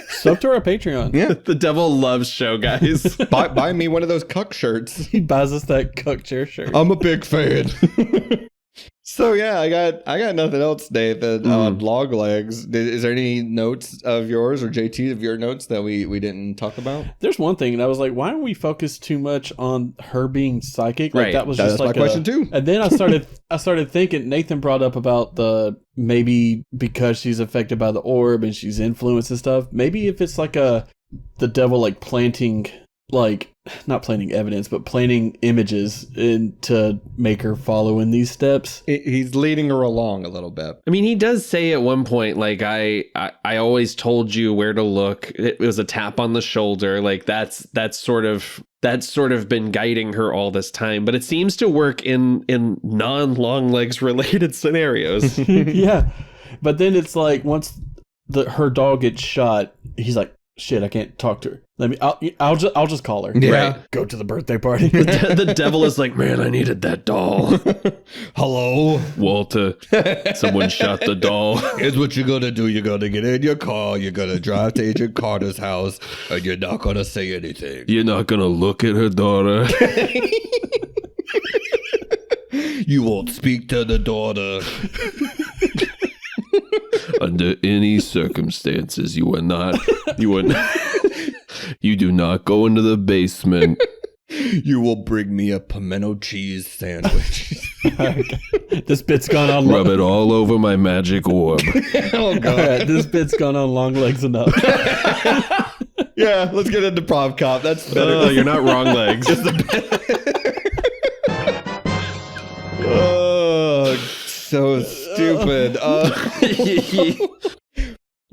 Sub to our Patreon. Yeah. The devil loves show, guys. buy me one of those cuck shirts. He buys us that cuck chair shirt. I'm a big fan. So yeah, I got nothing else, Nathan. Longlegs. Is there any notes of yours or JT of your notes that we didn't talk about? There's one thing, and I was like, why don't we focus too much on her being psychic? Right. That was just my question too. And then I started thinking. Nathan brought up about maybe because she's affected by the orb and she's influenced and stuff. Maybe if it's the devil planting not planting evidence, but planting images to make her follow in these steps. He's leading her along a little bit. I mean, he does say at one point, like, I always told you where to look. It was a tap on the shoulder. Like, that's sort of been guiding her all this time. But it seems to work in non-Longlegs related scenarios. Yeah. But then it's like, once her dog gets shot, he's like, shit, I can't talk to her. I'll just call her. Yeah. Right. Go to the birthday party. The devil is like, man, I needed that doll. Hello? Walter, someone shot the doll. Here's what you're going to do. You're going to get in your car. You're going to drive to Agent Carter's house. And you're not going to say anything. You're not going to look at her daughter. You won't speak to the daughter. Under any circumstances, you do not go into the basement. You will bring me a pimento cheese sandwich. This bit's gone on. Rub it all over my magic orb. Oh, God. All right, this bit's gone on Longlegs enough. Yeah, let's get into Prop Cop. That's better. Oh, you're not wrong, Legs. Oh, so stupid.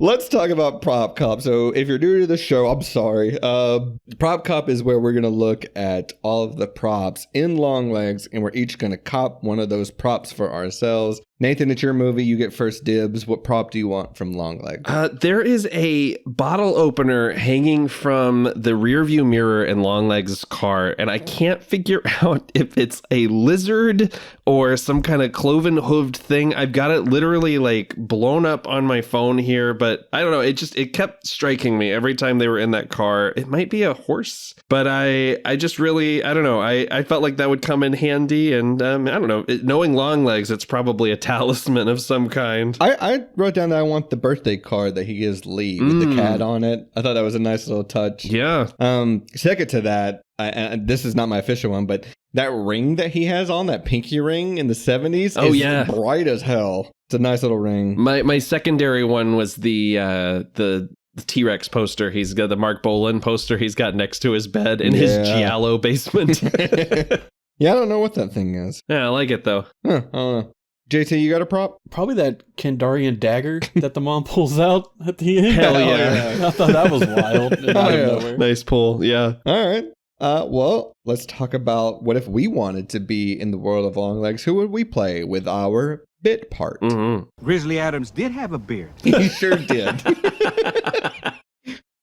Let's talk about Prop Cop. So if you're new to the show, I'm sorry. Prop Cop is where we're going to look at all of the props in Longlegs, and we're each going to cop one of those props for ourselves. Nathan, it's your movie. You get first dibs. What prop do you want from Longlegs? There is a bottle opener hanging from the rearview mirror in Longlegs' car, and I can't figure out if it's a lizard or some kind of cloven-hooved thing. I've got it literally like blown up on my phone here, but I don't know. It kept striking me every time they were in that car. It might be a horse, but I just really, I don't know. I felt like that would come in handy, and I don't know. Knowing Longlegs, it's probably a talisman of some kind. I wrote down that I want the birthday card that he gives Lee with the cat on it. I thought that was a nice little touch. Yeah. Second to that, this is not my official one, but that ring that he has on, that pinky ring in the 70s, is bright as hell. It's a nice little ring. My secondary one was the T-Rex poster. He's got the Mark Bolan poster he's got next to his bed in his Giallo basement. Yeah, I don't know what that thing is. Yeah, I like it though. Huh, I don't know. JT, you got a prop? Probably that Kandarian dagger that the mom pulls out at the end. Hell yeah. I thought that was wild. Out of nowhere. Nice pull, yeah. All right. Well, let's talk about what if we wanted to be in the world of Longlegs. Who would we play with our bit part? Mm-hmm. Grizzly Adams did have a beard. He sure did.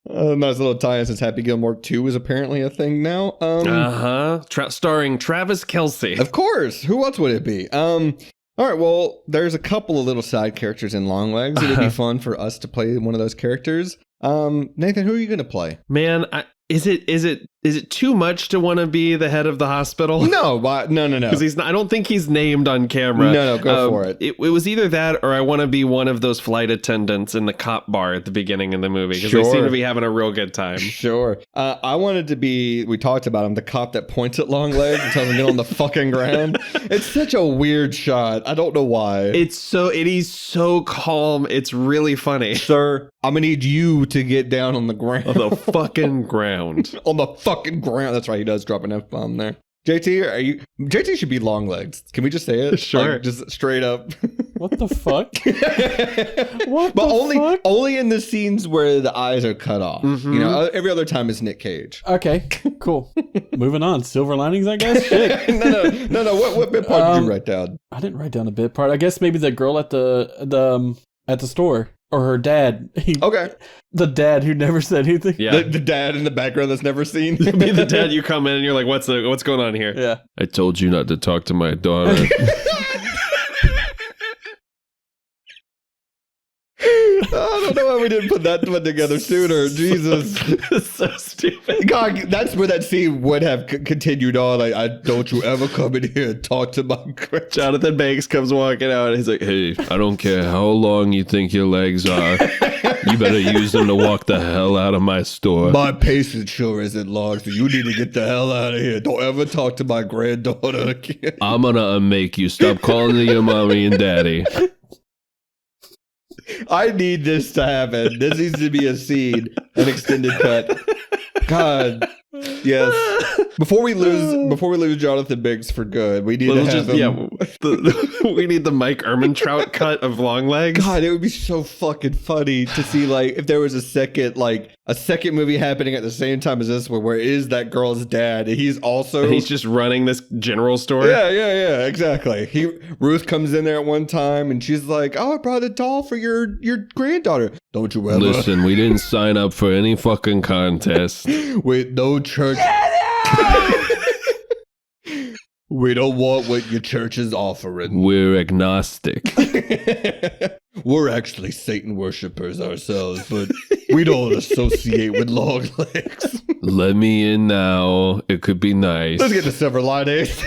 Nice little tie-in since Happy Gilmore 2 is apparently a thing now. Starring Travis Kelce. Of course. Who else would it be? All right, well, there's a couple of little side characters in Longlegs. It would be fun for us to play one of those characters. Nathan, who are you going to play? Man, is it too much to want to be the head of the hospital? No. Because I don't think he's named on camera. No, go for it. It was either that or I want to be one of those flight attendants in the cop bar at the beginning of the movie because they seem to be having a real good time. Sure. I wanted to be, we talked about him, the cop that points at Longlegs and tells him to get on the fucking ground. It's such a weird shot. I don't know why. It is so calm. It's really funny. Sir, I'm going to need you to get down on the ground. On the fucking ground. On the fucking ground. That's right. He does drop an F-bomb there. JT should be Longlegs. Can we just say it? Sure. Like, just straight up. What the fuck? Only in the scenes where the eyes are cut off. Mm-hmm. You know, every other time is Nick Cage. Okay, cool. Moving on. Silver linings, I guess. Shit. No. What bit part did you write down? I didn't write down a bit part. I guess maybe the girl at the store. Or her dad. Okay. The dad who never said anything. Yeah. The dad in the background that's never seen. Be the dad you come in and you're like, what's going on here? Yeah. I told you not to talk to my daughter. I don't know why we didn't put that one together sooner. Jesus. So stupid. God, that's where that scene would have continued on. Like, don't you ever come in here and talk to my girl. Jonathan Banks comes walking out and he's like, hey, I don't care how long you think your legs are. You better use them to walk the hell out of my store. My patience sure isn't long, so you need to get the hell out of here. Don't ever talk to my granddaughter again. I'm gonna make you stop calling to your mommy and daddy. I need this to happen. This needs to be a scene, an extended cut. God. Yes. Before we lose Jonathan Biggs for good, we need to have him. We need the Mike Ehrmantraut cut of Longlegs. God, it would be so fucking funny to see like if there was a second movie happening at the same time as this one, where it is that girl's dad, and he's just running this general store. Yeah, exactly. Ruth comes in there at one time, and she's like, "Oh, I brought a doll for your granddaughter. Don't you ever listen? We didn't sign up for any fucking contest with no church." We don't want what your church is offering. We're agnostic. We're actually Satan worshippers ourselves, but we don't associate with Longlegs. Let me in now. It could be nice. Let's get to Silver Linings.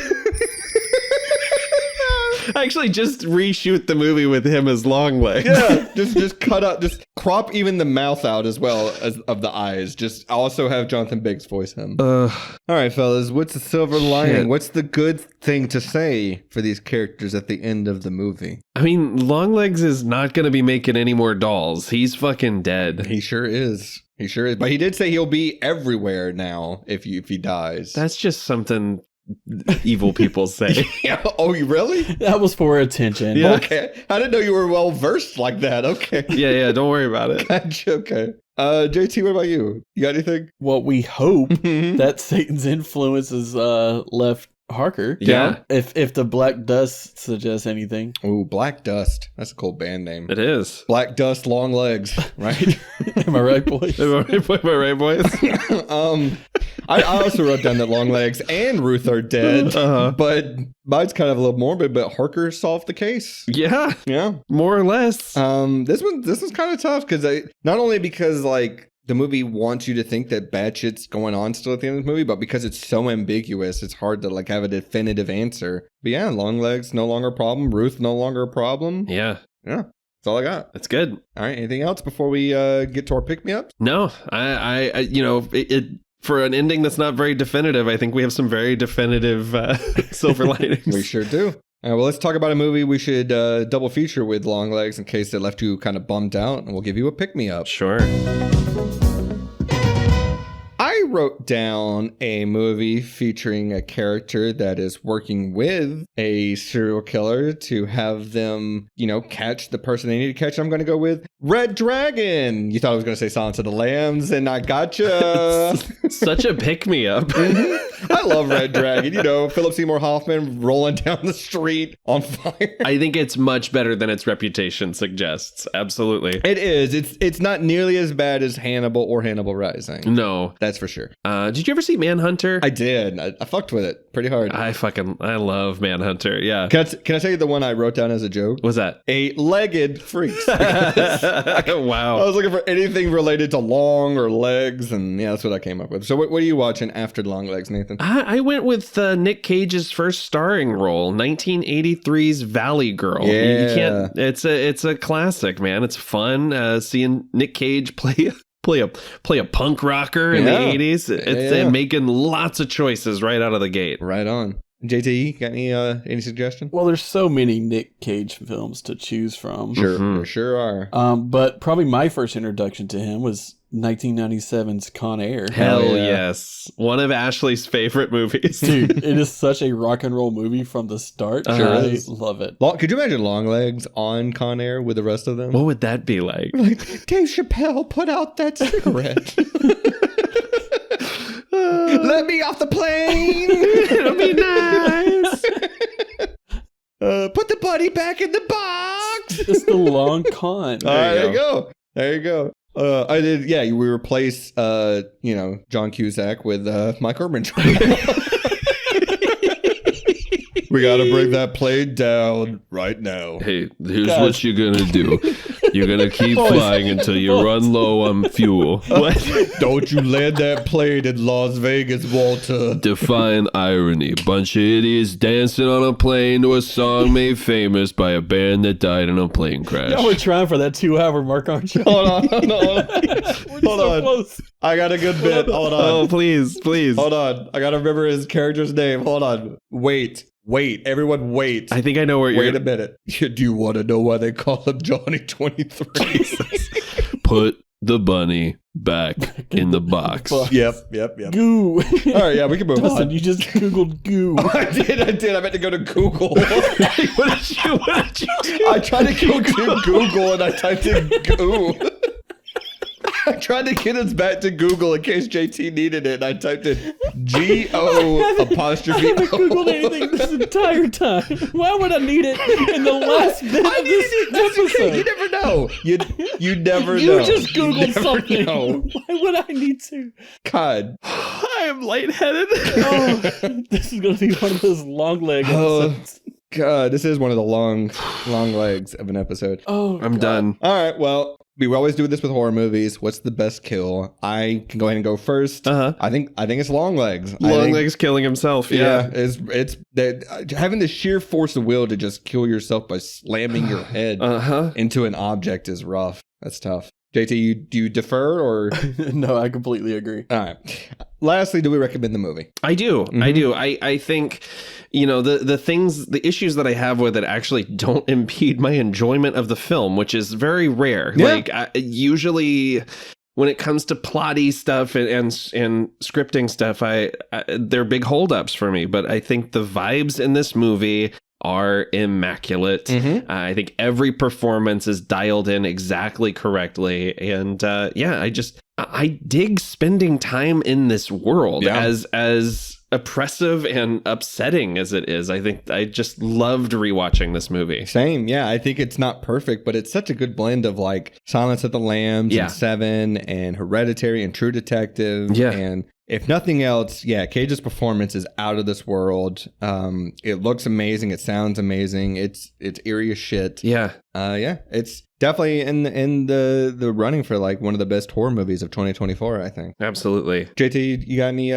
Actually, just reshoot the movie with him as Longlegs. Yeah, just cut out, just crop even the mouth out as well as of the eyes. Just also have Jonathan Biggs voice him. All right, fellas, what's the silver lining? What's the good thing to say for these characters at the end of the movie? I mean, Longlegs is not going to be making any more dolls. He's fucking dead. He sure is. But he did say he'll be everywhere now if he dies. That's just something evil people say. Yeah. Oh, you really? That was for attention. Yeah. Okay. I didn't know you were well versed like that. Okay. Yeah. Don't worry about it. Gotcha. Okay. JT, what about you? You got anything? Well, we hope that Satan's influence has left Harker. Yeah. If the Black Dust suggests anything. Ooh, Black Dust. That's a cool band name. It is. Black Dust, Longlegs, right? Am I right, boys? Am I right, boys? I also wrote down that Longlegs and Ruth are dead, but mine's kind of a little morbid, but Harker solved the case. Yeah. More or less. This one's kind of tough not only because like the movie wants you to think that bad shit's going on still at the end of the movie, but because it's so ambiguous, it's hard to like have a definitive answer. But yeah, Longlegs no longer a problem. Ruth no longer a problem. Yeah. That's all I got. That's good. All right. Anything else before we get to our pick-me-ups? No, I for an ending that's not very definitive, I think we have some very definitive silver linings. We sure do. All right, well, let's talk about a movie we should double feature with Longlegs in case it left you kind of bummed out, and we'll give you a pick-me-up. Sure. I wrote down a movie featuring a character that is working with a serial killer to have them, catch the person they need to catch. I'm going to go with Red Dragon. You thought I was going to say Silence of the Lambs, and I gotcha. Such a pick-me-up. I love Red Dragon. Philip Seymour Hoffman rolling down the street on fire. I think it's much better than its reputation suggests. Absolutely. It is. It's not nearly as bad as Hannibal or Hannibal Rising. No. That's for sure. Did you ever see Manhunter? I did. I fucked with it pretty hard. I love Manhunter. Yeah. Can I tell you the one I wrote down as a joke? What's that? 8-legged freaks. Wow. I was looking for anything related to long or legs, and yeah, that's what I came up with. So what are you watching after Longlegs, Nathan? I went with Nick Cage's first starring role, 1983's Valley Girl. Yeah. You can't. It's a classic, man. It's fun seeing Nick Cage play a punk rocker in the 80s. And making lots of choices right out of the gate. Right on. JT, got any suggestion? Well, there's so many Nick Cage films to choose from. Sure, there sure are. But probably my first introduction to him was 1997's Con Air. Hell yes. One of Ashley's favorite movies. Dude, it is such a rock and roll movie from the start. Sure I is. love it. Could you imagine Longlegs on Con Air with the rest of them? What would that be like? Like, Dave Chappelle, put out that cigarette. Let me off the plane. It'll be nice. Put the buddy back in the box. It's the long con. There you go. There you go. I did. Yeah, we replaced, John Cusack with Mike Ehrmantraut. We got to bring that plane down right now. Hey, here's what you're going to do. You're going to keep flying until you run low on fuel. What? Don't you land that plane in Las Vegas, Walter. Define irony. Bunch of idiots dancing on a plane to a song made famous by a band that died in a plane crash. Y'all were trying for that 2-hour mark, aren't you? Hold on. Hold on. Close. I got a good bit. Hold on. Oh, please. Hold on. I got to remember his character's name. Hold on. Wait. Everyone wait. I think I know where you're... Wait a minute. Do you want to know why they call him Johnny 23? Put the bunny back in the box. Yep. Goo. All right, yeah, we can move Dustin, on. you just Googled goo. I did. I meant to go to Google. What did you do? I tried to go to Google and I typed in goo. I tried to get us back to Google in case JT needed it, and I typed in G-O apostrophe. I haven't Googled anything this entire time. Why would I need it in the last bit of this episode? You never know. You never know. You just Googled something. Know. Why would I need to? God. I am lightheaded. Oh, this is going to be one of those long leg episodes. God, this is one of the long legs of an episode. Oh, I'm done. All right, well, we always do this with horror movies. What's the best kill? I can go ahead and go first. I think it's Longlegs. Longlegs killing himself. Yeah. It's that having the sheer force of will to just kill yourself by slamming your head into an object is rough. That's tough. JT, do you defer or? No, I completely agree. All right. Lastly, do we recommend the movie? I do. I do. I think, the issues that I have with it actually don't impede my enjoyment of the film, which is very rare. Yeah. Like usually when it comes to plotty stuff and scripting stuff, they're big holdups for me. But I think the vibes in this movie are immaculate. I think every performance is dialed in exactly correctly. And I dig spending time in this world as oppressive and upsetting as it is. I think I just loved rewatching this movie. Same. Yeah. I think it's not perfect, but it's such a good blend of like Silence of the Lambs and Seven and Hereditary and True Detective. Yeah. And if nothing else, Cage's performance is out of this world. It looks amazing. It sounds amazing. It's eerie as shit. Yeah. It's definitely in the running for like one of the best horror movies of 2024, I think. Absolutely. JT, you got any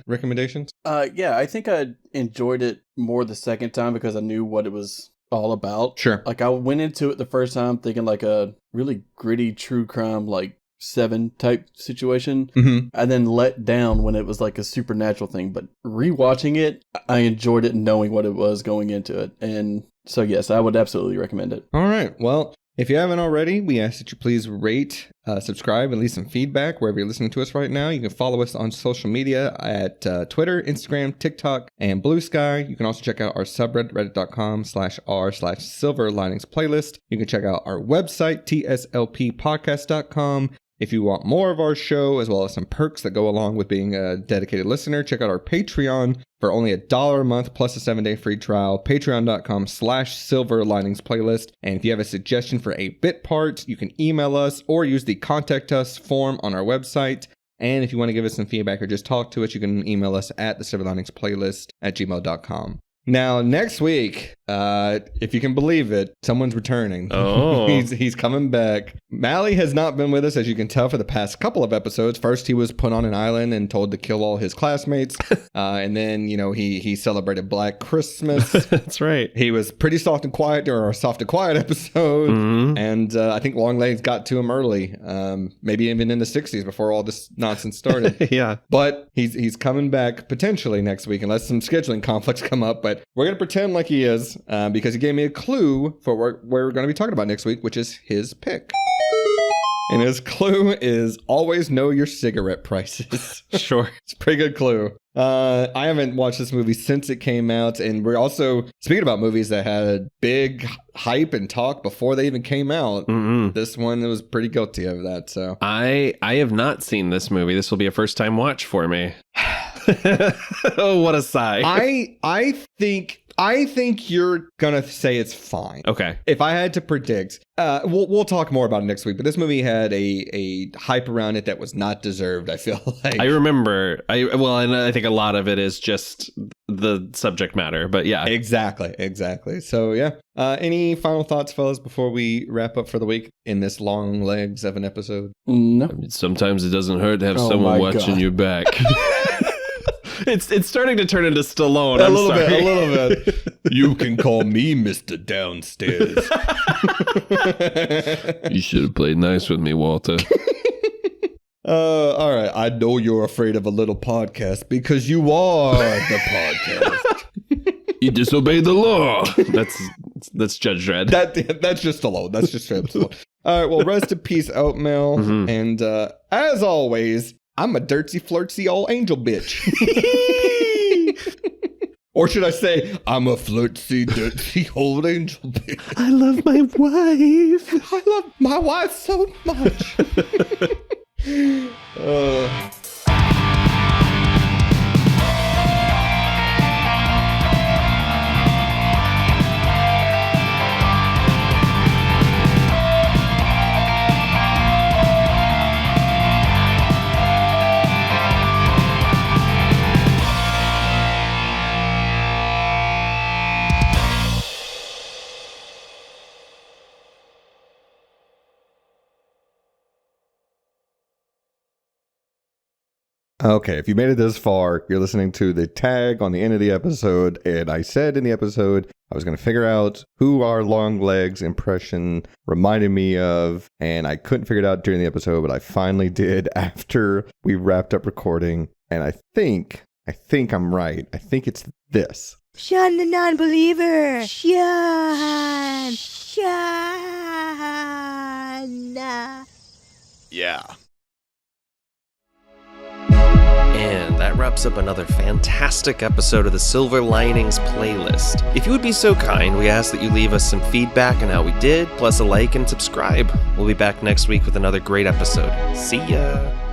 recommendations? I think I enjoyed it more the second time because I knew what it was all about. Sure. Like I went into it the first time thinking like a really gritty true crime, like Seven type situation, and then let down when it was like a supernatural thing. But rewatching it, I enjoyed it knowing what it was going into it. And so, yes, I would absolutely recommend it. All right. Well, if you haven't already, we ask that you please rate, subscribe, and leave some feedback wherever you're listening to us right now. You can follow us on social media at Twitter, Instagram, TikTok, and Bluesky. You can also check out our subreddit, reddit.com/r/Silver Linings Playlist. You can check out our website, tslppodcast.com. If you want more of our show, as well as some perks that go along with being a dedicated listener, check out our Patreon for only $1 a month plus a 7-day free trial. Patreon.com/Silver Linings Playlist. And if you have a suggestion for a bit part, you can email us or use the Contact Us form on our website. And if you want to give us some feedback or just talk to us, you can email us at thesilverliningsplaylist@gmail.com. Now, next week, if you can believe it, someone's returning. Oh. He's coming back. Mally has not been with us, as you can tell, for the past couple of episodes. First, he was put on an island and told to kill all his classmates. And then, he celebrated Black Christmas. That's right. He was pretty soft and quiet during our soft and quiet episode. And I think Longlegs got to him early, maybe even in the 60s before all this nonsense started. Yeah. But he's coming back potentially next week, unless some scheduling conflicts come up. But we're going to pretend like he is because he gave me a clue for what we're going to be talking about next week, which is his pick. And his clue is always know your cigarette prices. Sure. It's a pretty good clue. I haven't watched this movie since it came out. And we're also speaking about movies that had big hype and talk before they even came out. This one was pretty guilty of that. So I have not seen this movie. This will be a first time watch for me. Oh, what a sigh. I think you're gonna say it's fine. Okay. If I had to predict, we'll talk more about it next week. But this movie had a hype around it that was not deserved. I feel like I remember. And I think a lot of it is just the subject matter. But yeah, exactly. So yeah. Any final thoughts, fellas, before we wrap up for the week in this long legs of an episode? No. Sometimes it doesn't hurt to have someone watching your back. It's starting to turn into Stallone. A little bit. You can call me Mr. Downstairs. You should have played nice with me, Walter. All right. I know you're afraid of a little podcast because you are the podcast. You disobeyed the law. That's Judge Dredd. That's just Stallone. That's just straight up Stallone. All right, well, rest in peace, Oatmeal. And as always, I'm a dirty, flirty old angel bitch. Or should I say, I'm a flirty, dirty old angel bitch. I love my wife. I love my wife so much. Okay, if you made it this far, you're listening to the tag on the end of the episode, and I said in the episode I was going to figure out who our Longlegs impression reminded me of, and I couldn't figure it out during the episode, but I finally did after we wrapped up recording, and I think I'm right. I think it's this. Sean the non-believer. Sean. Yeah. And that wraps up another fantastic episode of the Silver Linings playlist. If you would be so kind, we ask that you leave us some feedback on how we did, plus a like and subscribe. We'll be back next week with another great episode. See ya!